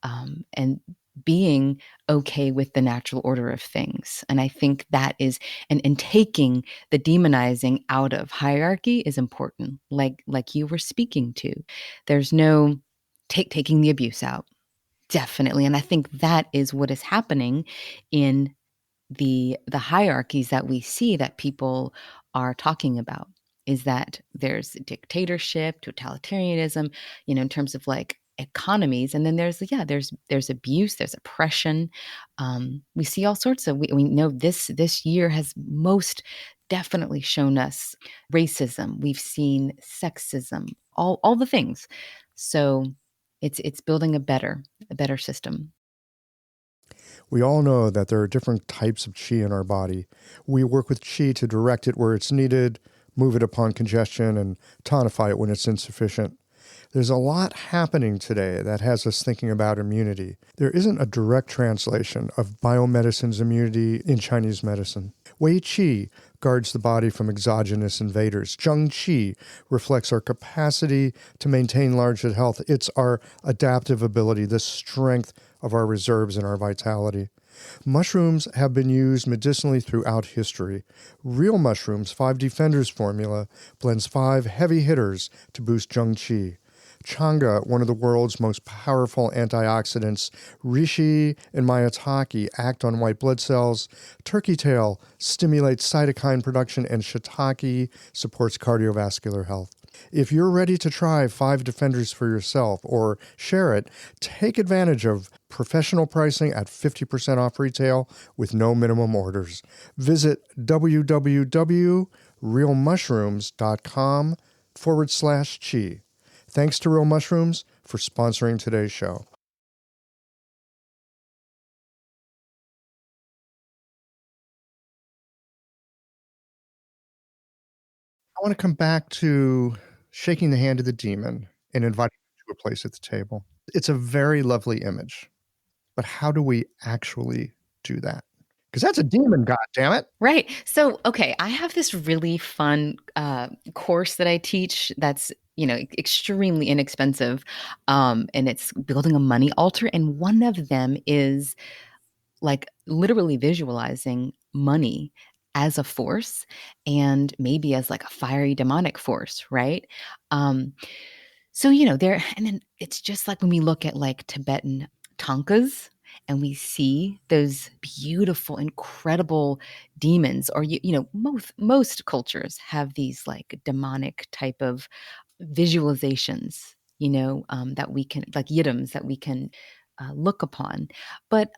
and being okay with the natural order of things. And I think that is, and taking the demonizing out of hierarchy is important. Like you were speaking to, there's no taking the abuse out. Definitely. And I think that is what is happening in the hierarchies that we see that people are talking about, is that there's dictatorship, totalitarianism, in terms of like economies, and then there's abuse, there's oppression. We see all sorts of, we know this year has most definitely shown us racism. We've seen sexism, all the things. So it's building a better system. We all know that there are different types of chi in our body. We work with chi to direct it where it's needed, move it upon congestion, and tonify it when it's insufficient. There's a lot happening today that has us thinking about immunity. There isn't a direct translation of biomedicine's immunity in Chinese medicine. Wei Qi guards the body from exogenous invaders. Zheng Qi reflects our capacity to maintain large health. It's our adaptive ability, the strength of our reserves and our vitality. Mushrooms have been used medicinally throughout history. Real Mushrooms' 5 Defenders formula blends 5 heavy hitters to boost Zheng Qi. Changa, one of the world's most powerful antioxidants, reishi and maitake act on white blood cells. Turkey tail stimulates cytokine production, and shiitake supports cardiovascular health. If you're ready to try 5 Defenders for yourself or share it, take advantage of professional pricing at 50% off retail with no minimum orders. Visit www.realmushrooms.com/chi. Thanks to Real Mushrooms for sponsoring today's show. I want to come back to shaking the hand of the demon and inviting him to a place at the table. It's a very lovely image, but how do we actually do that? Because that's a demon, goddammit. Right. So, okay, I have this really fun course that I teach that's, extremely inexpensive. And it's building a money altar. And one of them is like literally visualizing money as a force, and maybe as like a fiery demonic force, right? Um, so, and then it's just like when we look at like Tibetan tankas and we see those beautiful, incredible demons, or, most cultures have these like demonic type of visualizations, that we can, like yidams that we can look upon. But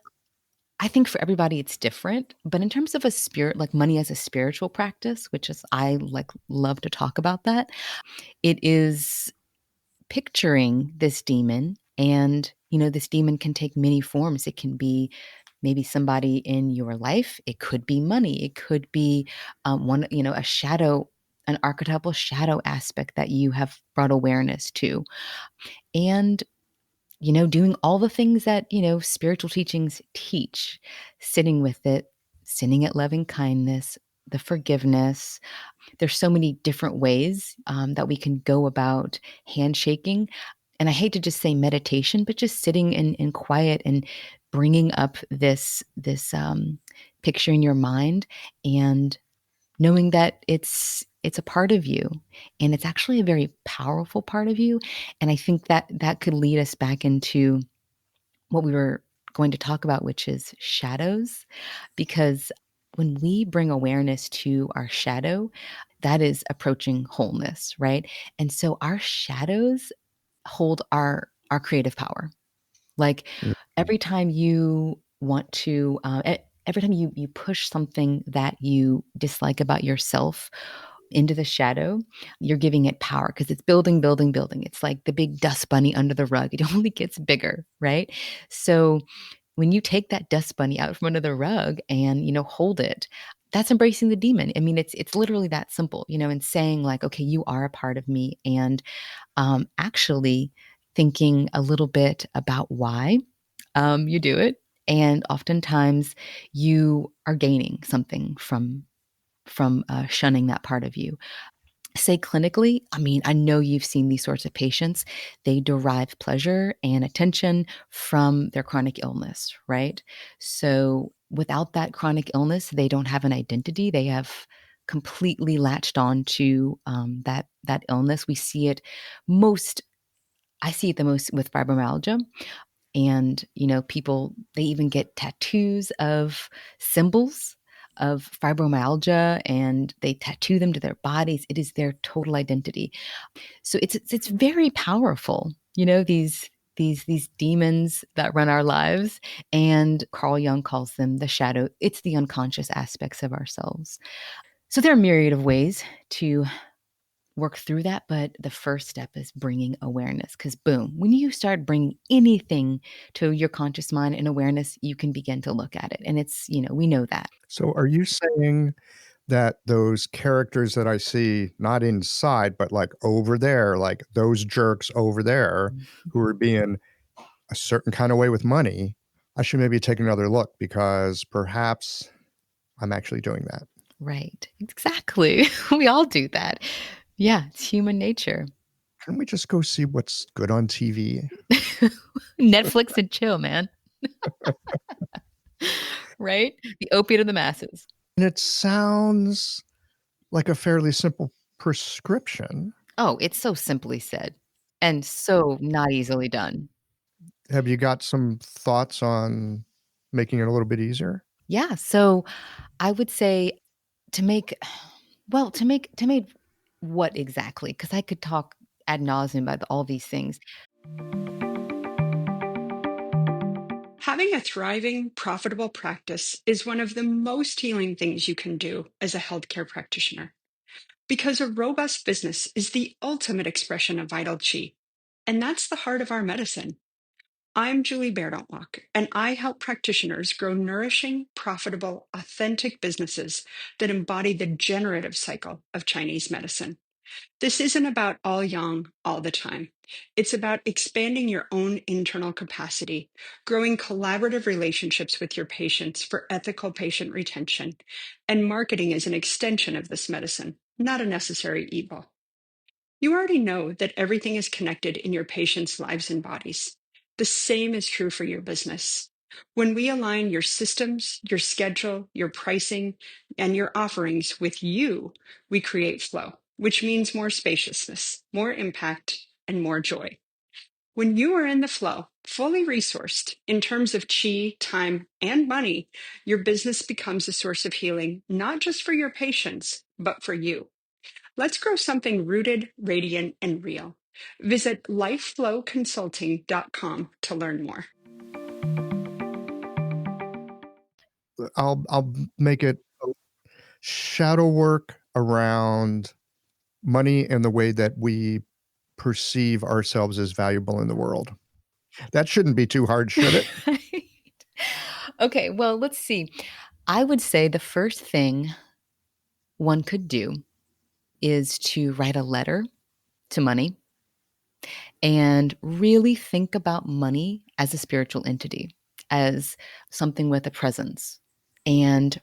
I think for everybody it's different. But in terms of a spirit, like money as a spiritual practice, which is, I like love to talk about that, it is picturing this demon. And, this demon can take many forms. It can be maybe somebody in your life. It could be money. It could be a shadow, an archetypal shadow aspect that you have brought awareness to. And, doing all the things that, spiritual teachings teach, sitting with it, sitting at loving kindness, the forgiveness. There's so many different ways that we can go about handshaking. And I hate to just say meditation, but just sitting in quiet and bringing up this picture in your mind and knowing that it's a part of you, and it's actually a very powerful part of you. And I think that that could lead us back into what we were going to talk about, which is shadows, because when we bring awareness to our shadow, that is approaching wholeness, right? And so our shadows hold our creative power. Like Mm. every time you want to, every time you push something that you dislike about yourself into the shadow, you're giving it power because it's building, building, building. It's like the big dust bunny under the rug. It only gets bigger, right? So when you take that dust bunny out from under the rug and, hold it, that's embracing the demon. I mean, it's literally that simple, and saying like, okay, you are a part of me, and actually thinking a little bit about why you do it. And oftentimes you are gaining something from shunning that part of you. Say clinically, I mean, I know you've seen these sorts of patients. They derive pleasure and attention from their chronic illness, right? So without that chronic illness, they don't have an identity. They have completely latched on to that illness. We see it most. I see it the most with fibromyalgia. And, people, they even get tattoos of symbols of fibromyalgia and they tattoo them to their bodies. It is their total identity. So it's very powerful, these demons that run our lives. And Carl Jung calls them the shadow. It's the unconscious aspects of ourselves. So there are a myriad of ways to work through that. But the first step is bringing awareness, because boom, when you start bringing anything to your conscious mind and awareness, you can begin to look at it. And it's, we know that. So are you saying that those characters that I see, not inside, but like over there, like those jerks over there who are being a certain kind of way with money, I should maybe take another look because perhaps I'm actually doing that? Right. Exactly. We all do that. Yeah, it's human nature. Can we just go see what's good on TV? Netflix and chill, man. Right? The opiate of the masses. And it sounds like a fairly simple prescription. Oh, it's so simply said and so not easily done. Have you got some thoughts on making it a little bit easier? Yeah. So I would say to make, well, to make what exactly? Because I could talk ad nauseum about all these things. Having a thriving, profitable practice is one of the most healing things you can do as a healthcare practitioner because a robust business is the ultimate expression of vital chi. And that's the heart of our medicine. I'm Julie Bairdontlock, and I help practitioners grow nourishing, profitable, authentic businesses that embody the generative cycle of Chinese medicine. This isn't about all yang all the time. It's about expanding your own internal capacity, growing collaborative relationships with your patients for ethical patient retention, and marketing as an extension of this medicine, not a necessary evil. You already know that everything is connected in your patients' lives and bodies. The same is true for your business. When we align your systems, your schedule, your pricing, and your offerings with you, we create flow, which means more spaciousness, more impact, and more joy. When you are in the flow, fully resourced in terms of chi, time, and money, your business becomes a source of healing, not just for your patients, but for you. Let's grow something rooted, radiant, and real. Visit lifeflowconsulting.com to learn more. I'll make it shadow work around money and the way that we perceive ourselves as valuable in the world. That shouldn't be too hard, should it? Right. Okay, well, let's see. I would say the first thing one could do is to write a letter to money and really think about money as a spiritual entity, as something with a presence, and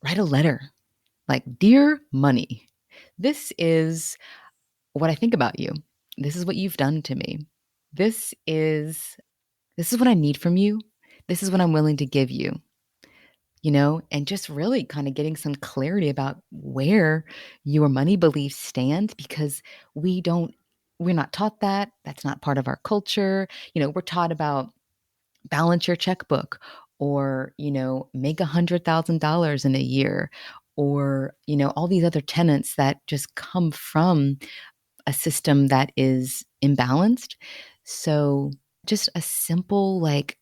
write a letter like, "Dear money, this is what I think about you. This is what you've done to me. This is this is what I need from you. This is what I'm willing to give you, you know, and just really kind of getting some clarity about where your money beliefs stand because we don't, we're not taught that. That's not part of our culture. You know, we're taught about balance your checkbook or, you know, make $100,000 in a year or, you know, all these other tenets that just come from a system that is imbalanced. So just a simple like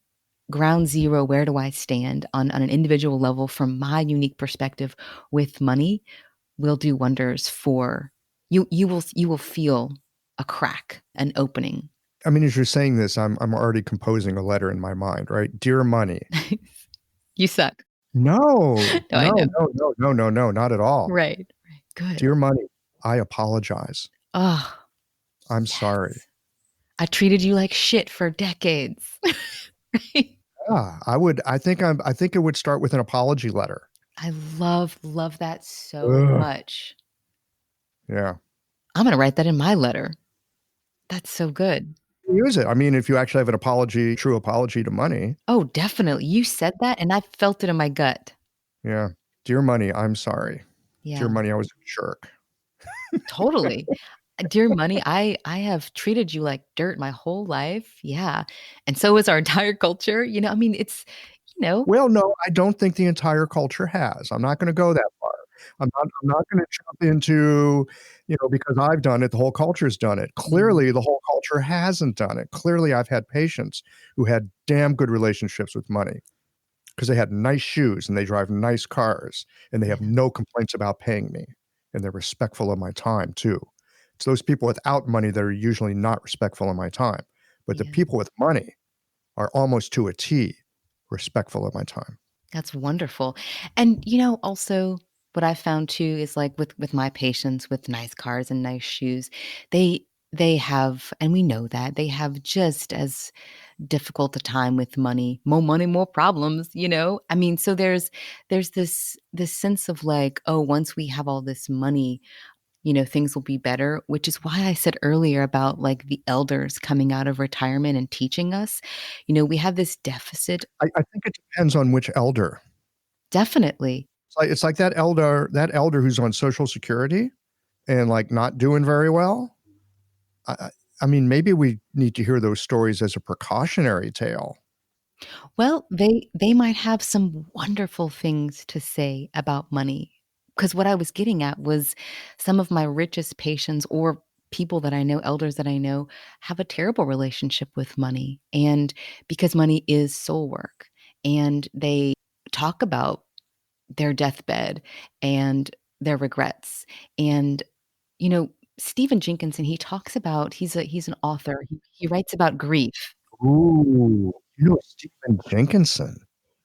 ground zero, where do I stand on an individual level from my unique perspective with money will do wonders for you. You will feel a crack, an opening. I mean, as you're saying this, I'm already composing a letter in my mind, right? Dear money. You suck. No, No, I know. no, not at all. Right. Right. Good. Dear money, I apologize. Oh, I'm sorry. yes. I treated you like shit for decades. Right? Yeah, I think it would start with an apology letter. I love that so Ugh. much. Yeah. I'm gonna write that in my letter. That's so good. Use it. I mean, if you actually have an apology, true apology to money. Oh, definitely. You said that, and I felt it in my gut. Yeah. Dear money, I'm sorry. Dear Yeah, money, I was a jerk. totally. Dear money, I have treated you like dirt my whole life. Yeah, and so is our entire culture. You know, I mean, it's you know. Well, no, I don't think the entire culture has. I'm not gonna go that far. I'm not gonna jump into, because I've done it, the whole culture's done it. Mhm. Clearly, the whole culture hasn't done it. Clearly, I've had patients who had damn good relationships with money because they had nice shoes and they drive nice cars and they have Yeah, no complaints about paying me, and they're respectful of my time too. It's those people without money that are usually not respectful of my time, but the yeah. people with money are almost to a T respectful of my time. That's wonderful. And, you know, also what I found too is like with my patients with nice cars and nice shoes, they have and we know that they have just as difficult a time with money, more problems, you know? I mean, so there's this sense of like, oh, once we have all this money, you know, things will be better, which is why I said earlier about like the elders coming out of retirement and teaching us. You know, we have this deficit. I think it depends on which elder. Definitely. It's like that elder who's on Social Security and, like, not doing very well. I I I mean, maybe we need to hear those stories as a precautionary tale. Well, they might have some wonderful things to say about money. Because what I was getting at was some of my richest patients or people that I know, elders that I know, have a terrible relationship with money. And because money is soul work, and they talk about their deathbed and their regrets. And, you know, Stephen Jenkinson, he talks about he's an author. He writes about grief. Ooh, Stephen Jenkinson.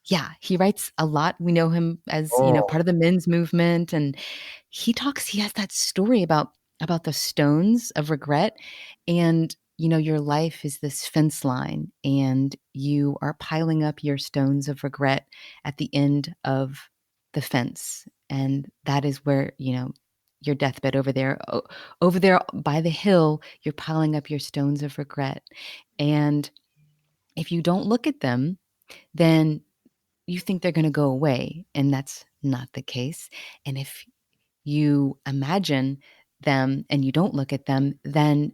Yeah, he writes a lot. We know him as, you know, Oh, part of the men's movement, and he has that story about the stones of regret, and, you know, your life is this fence line, and you are piling up your stones of regret at the end of the fence, and that is where, you know, your deathbed over there by the hill, you're piling up your stones of regret, and if you don't look at them, then you think they're gonna go away, and that's not the case, and if you imagine them and you don't look at them, then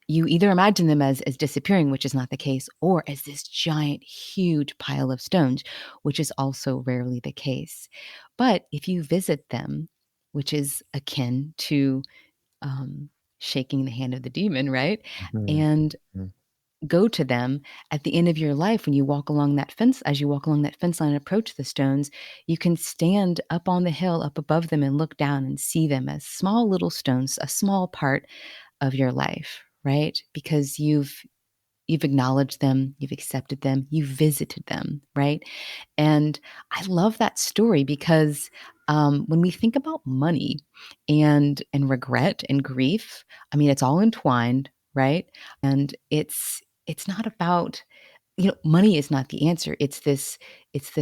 you either imagine them as disappearing, which is not the case, or as this giant, huge pile of stones, which is also rarely the case. But if you visit them, which is akin to, um, shaking the hand of the demon, right? mhm, And mhm. go to them at the end of your life when you walk along that fence as you walk along that fence line and approach the stones, you can stand up on the hill up above them and look down and see them as small little stones, a small part of your life, right? Because you've acknowledged them, you've accepted them, you've visited them, right? And I love that story because when we think about money and regret and grief, I mean, it's all entwined, right? And it's not about you know money is not the answer. It's this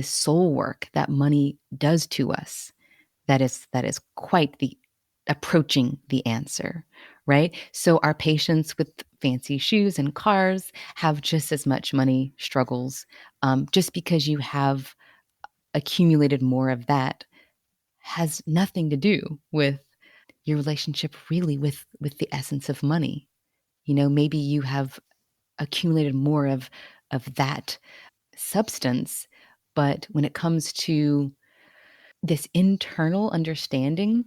soul work that money does to us that is quite the approaching the answer, right? So our patients with fancy shoes and cars have just as much money struggles. Just because you have accumulated more of that has nothing to do with your relationship really with the essence of money. Maybe you have accumulated more of that substance, but when it comes to this internal understanding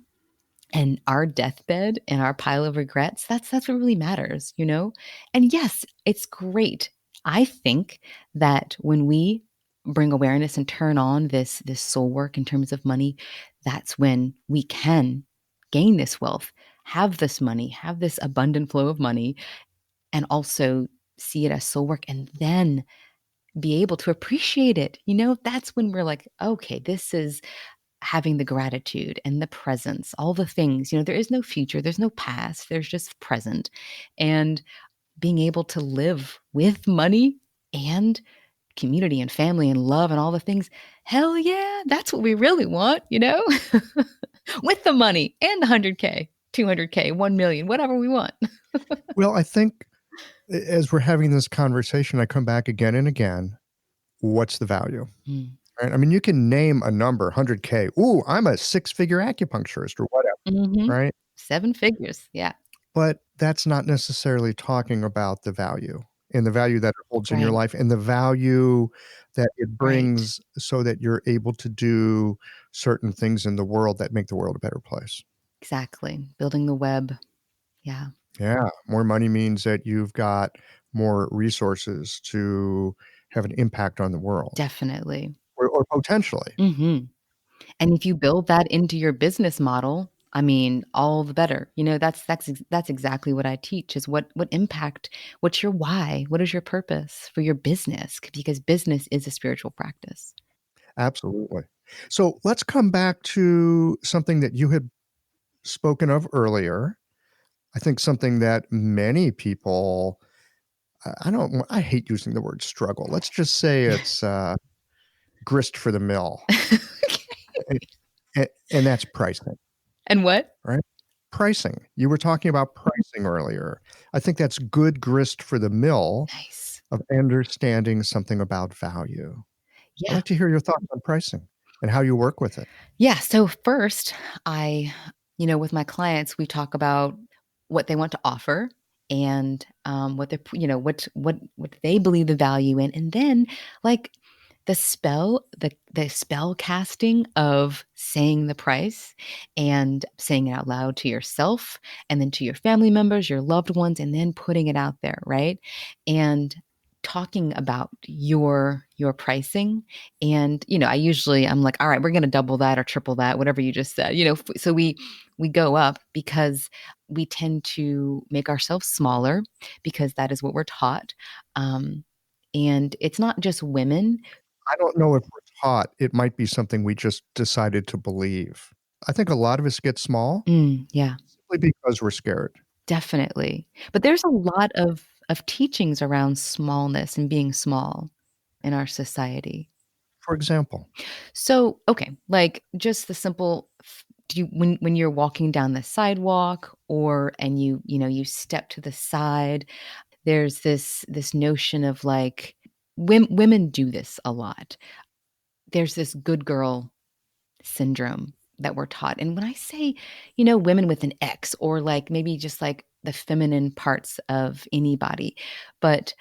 and our deathbed and our pile of regrets, that's what really matters. And yes, it's great. I think that when we bring awareness and turn on this soul work in terms of money, that's when we can gain this wealth, have this money, have this abundant flow of money, and also see it as soul work, and then be able to appreciate it. That's when we're like, okay, this is having the gratitude and the presence, all the things. There is no future, there's no past, there's just present. And being able to live with money and community and family and love and all the things. Hell yeah, that's what we really want. With the money and the 100K, 200K, 1 million, whatever we want. Well, I think as we're having this conversation, I come back again and again. What's the value? Mm. Right? I mean, you can name a number, 100K. Ooh, I'm a six-figure acupuncturist or whatever, Mhm. right? 7 figures. Yeah. But that's not necessarily talking about the value and the value that it holds in your Right. life and the value that it Right. brings so that you're able to do certain things in the world that make the world a better place. Exactly. Building the web. Yeah, Yeah, more money means that you've got more resources to have an impact on the world definitely. or potentially. Mhm. And if you build that into your business model, I mean, all the better. That's exactly what I teach is what impact, what's your why? What is your purpose for your business? Because business is a spiritual practice. Absolutely. So let's come back to something that you had spoken of earlier. I think something that many people, I hate using the word struggle. Let's just say it's grist for the mill, Okay. and that's pricing, And what? right? Pricing. You were talking about pricing earlier. I think that's good grist for the mill Nice. of understanding something about value. I'd Yeah. like to hear your thoughts on pricing and how you work with it. Yeah, so first, with my clients, we talk about what they want to offer and what they what they believe the value in, and then like the spell casting of saying the price and saying it out loud to yourself and then to your family members, your loved ones, and then putting it out there, right? And talking about your pricing. And I'm like, all right, we're going to double that or triple that, whatever you just said. So we go up because we tend to make ourselves smaller because that is what we're taught. And it's not just women. I don't know if we're taught. It might be something we just decided to believe. I think a lot of us get small Yeah, simply because we're scared. definitely. But there's a lot of teachings around smallness and being small in our society. For example, So, okay, like just the simple do you when you're walking down the sidewalk or and you step to the side, there's this notion of like women do this a lot. There's this good girl syndrome that we're taught. And when I say, women with an X or like maybe just like the feminine parts of anybody, but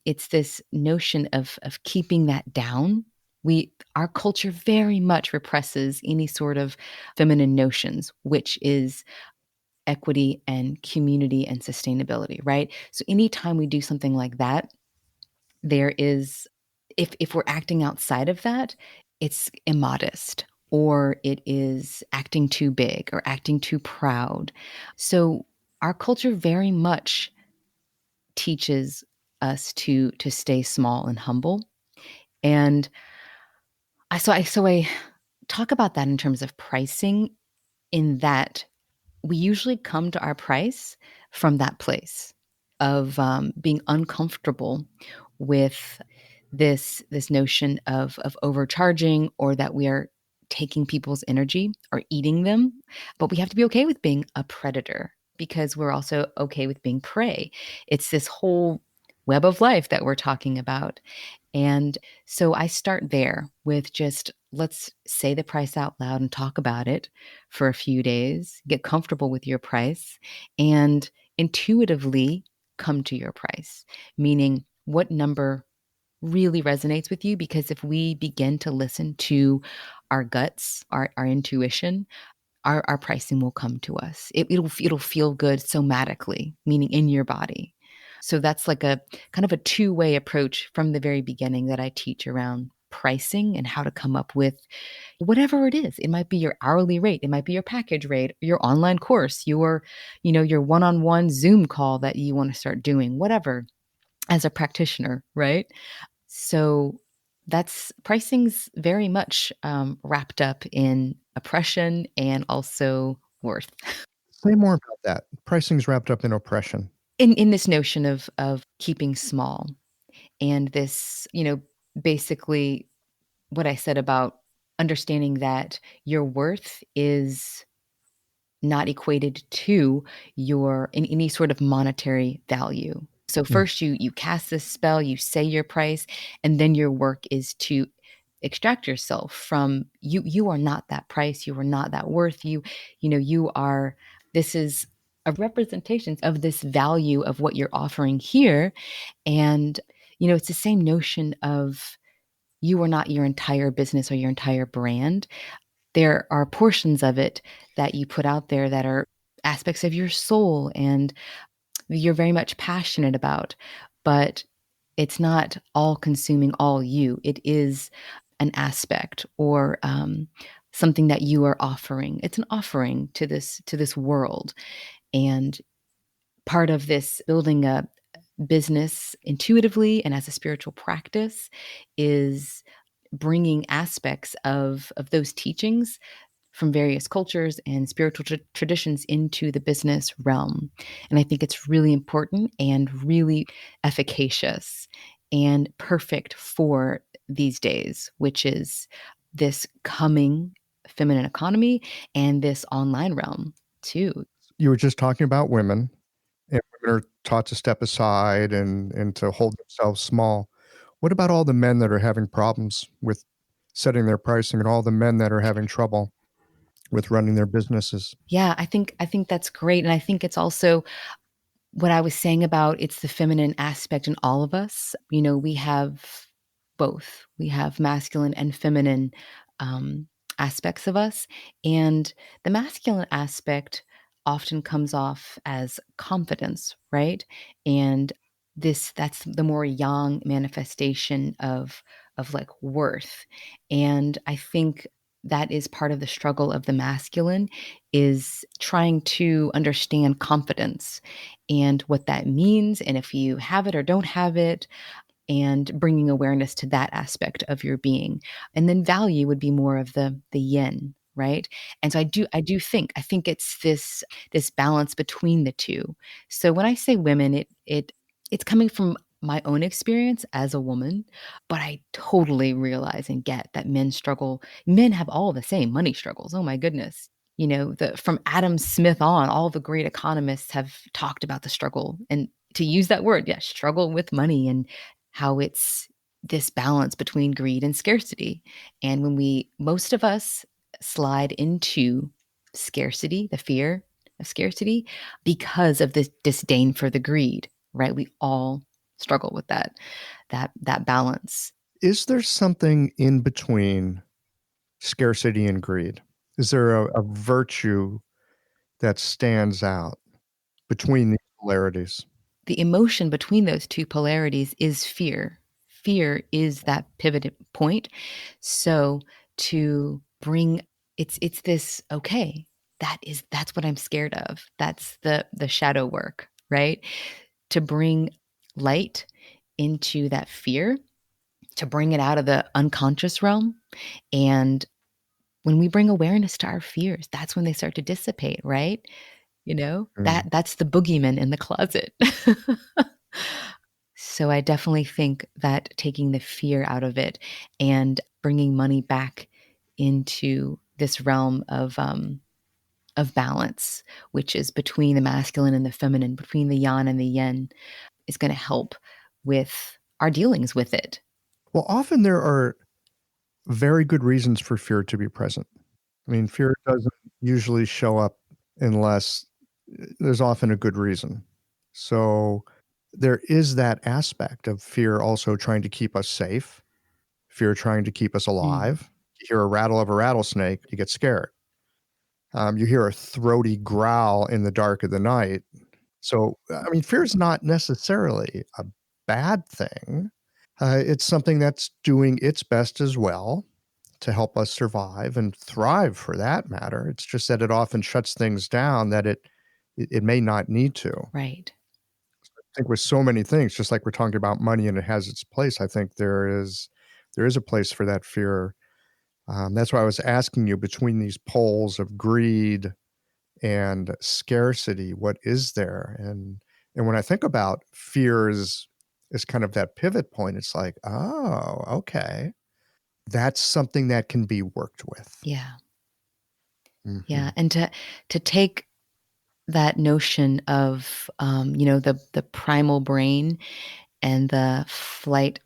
it's this notion of keeping that down. Our culture very much represses any sort of feminine notions, which is equity and community and sustainability, right? So anytime we do something like that, there is if we're acting outside of that, it's immodest or it is acting too big or acting too proud. So our culture very much teaches us to stay small and humble. And I talk about that in terms of pricing in that we usually come to our price from that place of being uncomfortable with this notion of overcharging or that we are taking people's energy or eating them, but we have to be okay with being a predator. because we're also okay with being prey. It's this whole web of life that we're talking about. And so I start there with just let's say the price out loud and talk about it for a few days, get comfortable with your price, and intuitively come to your price, meaning what number really resonates with you. Because if we begin to listen to our guts, our intuition, our pricing will come to us. It'll feel good somatically, meaning in your body. So that's like a kind of a two-way approach from the very beginning that I teach around pricing and how to come up with whatever it is. It might be your hourly rate, it might be your package rate, your online course, your one-on-one Zoom call that you want to start doing, whatever, as a practitioner, right? So that's pricing's very much wrapped up in oppression and also worth. Say more about that. Pricing's wrapped up in oppression. In this notion of keeping small and this, basically what I said about understanding that your worth is not equated to your in any sort of monetary value. So Mm. first you cast this spell, you say your price, and then your work is to extract yourself from you are not that price, you are not that worth, you are this is a representation of this value of what you're offering here. And it's the same notion of you are not your entire business or your entire brand. There are portions of it that you put out there that are aspects of your soul and you're very much passionate about, but it's not all consuming all you. It is an aspect or something that you are offering. It's an offering to this world. And part of this building a business intuitively and as a spiritual practice is bringing aspects of those teachings from various cultures and spiritual traditions into the business realm. And I think it's really important and really efficacious and perfect for these days, which is this coming feminine economy and this online realm too. You were just talking about women, and women are taught to step aside and to hold themselves small. What about all the men that are having problems with setting their pricing and all the men that are having trouble with running their businesses? Yeah, I think that's great. And I think it's also what I was saying about it's the feminine aspect in all of us. We have both. We have masculine and feminine um, aspects of us. And the masculine aspect often comes off as confidence, right? And that's the more yang manifestation of like worth. And I think that is part of the struggle of the masculine is trying to understand confidence and what that means and if you have it or don't have it and bringing awareness to that aspect of your being. And then value would be more of the yin, right? And so I think it's this balance between the two. So when I say women, it's coming from my own experience as a woman, but I totally realize and get that men struggle. Men have all the same money struggles. Oh my goodness. The from Adam Smith on, all the great economists have talked about the struggle and to use that word, yeah, struggle with money and how it's this balance between greed and scarcity. And when most of us slide into scarcity, the fear of scarcity, because of this disdain for the greed, right? We all struggle with that balance. Is there something in between scarcity and greed? Is there a virtue that stands out between these polarities? The emotion between those two polarities is fear. Fear is that pivot point. So to bring it's this okay, that's what I'm scared of. That's the shadow work, right? To bring light into that fear, to bring it out of the unconscious realm. And when we bring awareness to our fears, that's when they start to dissipate, right? Mm. That's the boogeyman in the closet. So I definitely think that taking the fear out of it and bringing money back into this realm of of balance, which is between the masculine and the feminine, between the yang and the yin, is going to help with our dealings with it. Well, often there are very good reasons for fear to be present. I mean, fear doesn't usually show up unless there's often a good reason. So there is that aspect of fear also trying to keep us safe, fear trying to keep us alive. You hear a rattle of a rattlesnake, you get scared. You hear a throaty growl in the dark of the night. So, I mean, fear is not necessarily a bad thing. It's something that's doing its best as well to help us survive and thrive for that matter. It's just that it often shuts things down that it may not need to. Right. I think with so many things, just like we're talking about money and it has its place, I think there is a place for that fear. That's why I was asking you, between these poles of greed and scarcity, what is there? And when I think about fear is kind of that pivot point, it's like, oh, okay. That's something that can be worked with. Yeah. Mhm. Yeah. And to take that notion of, the primal brain and the flight,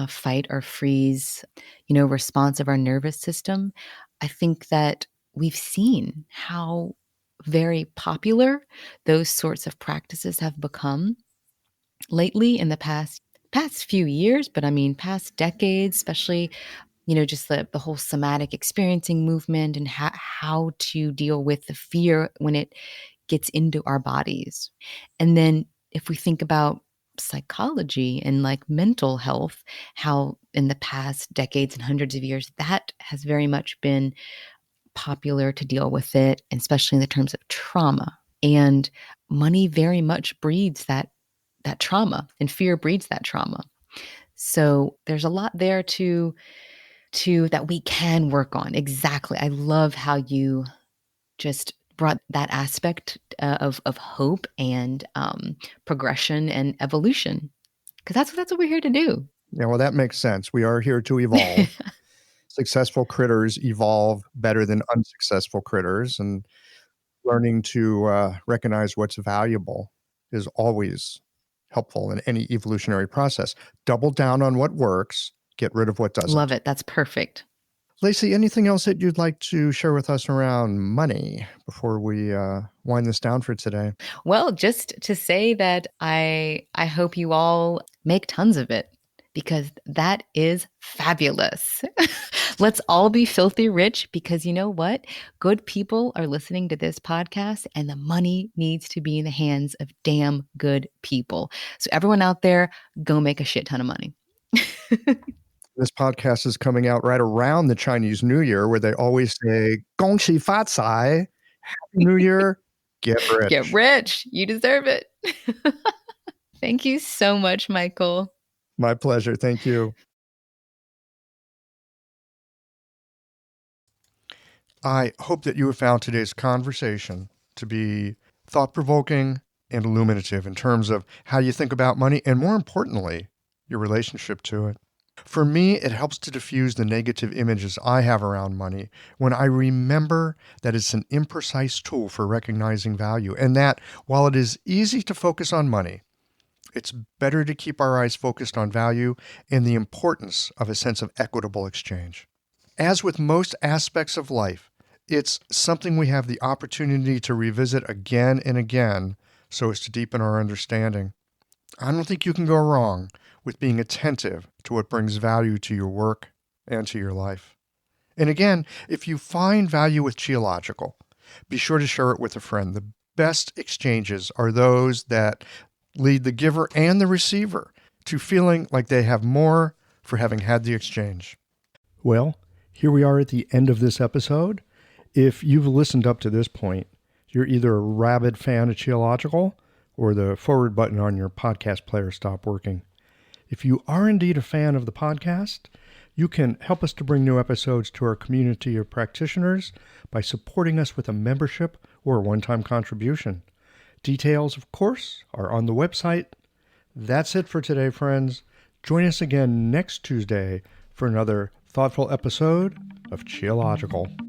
fight or freeze, response of our nervous system, I think that we've seen how very popular those sorts of practices have become lately in the past few years, but I mean past decades, especially, just the whole somatic experiencing movement and how to deal with the fear when it gets into our bodies. And then if we think about psychology and like mental health, how in the past decades and hundreds of years, that has very much been popular to deal with it, and especially in the terms of trauma. And money very much breeds that trauma, and fear breeds that trauma. So there's a lot there to that we can work on. Exactly. I love how you just brought that aspect of hope and progression and evolution, because that's what we're here to do. Yeah, well, that makes sense. We are here to evolve. Successful critters evolve better than unsuccessful critters, and learning to recognize what's valuable is always helpful in any evolutionary process. Double down on what works, get rid of what doesn't. Love it. That's perfect. Lacey, anything else that you'd like to share with us around money before we wind this down for today? Well, just to say that I hope you all make tons of it, because that is fabulous. Let's all be filthy rich, because you know what? Good people are listening to this podcast, and the money needs to be in the hands of damn good people. So everyone out there, go make a shit ton of money. This podcast is coming out right around the Chinese New Year, where they always say, "Gong Xi Fa Cai," Happy New Year, get rich. Get rich. You deserve it. Thank you so much, Michael. My pleasure. Thank you. I hope that you have found today's conversation to be thought-provoking and illuminative in terms of how you think about money and, more importantly, your relationship to it. For me, it helps to diffuse the negative images I have around money when I remember that it's an imprecise tool for recognizing value, and that while it is easy to focus on money, it's better to keep our eyes focused on value and the importance of a sense of equitable exchange. As with most aspects of life, it's something we have the opportunity to revisit again and again so as to deepen our understanding. I don't think you can go wrong with being attentive to what brings value to your work and to your life. And again, if you find value with Qiological, be sure to share it with a friend. The best exchanges are those that lead the giver and the receiver to feeling like they have more for having had the exchange. Well, here we are at the end of this episode. If you've listened up to this point, you're either a rabid fan of Qiological or the forward button on your podcast player stopped working. If you are indeed a fan of the podcast, you can help us to bring new episodes to our community of practitioners by supporting us with a membership or a one-time contribution. Details, of course, are on the website. That's it for today, friends. Join us again next Tuesday for another thoughtful episode of Qiological.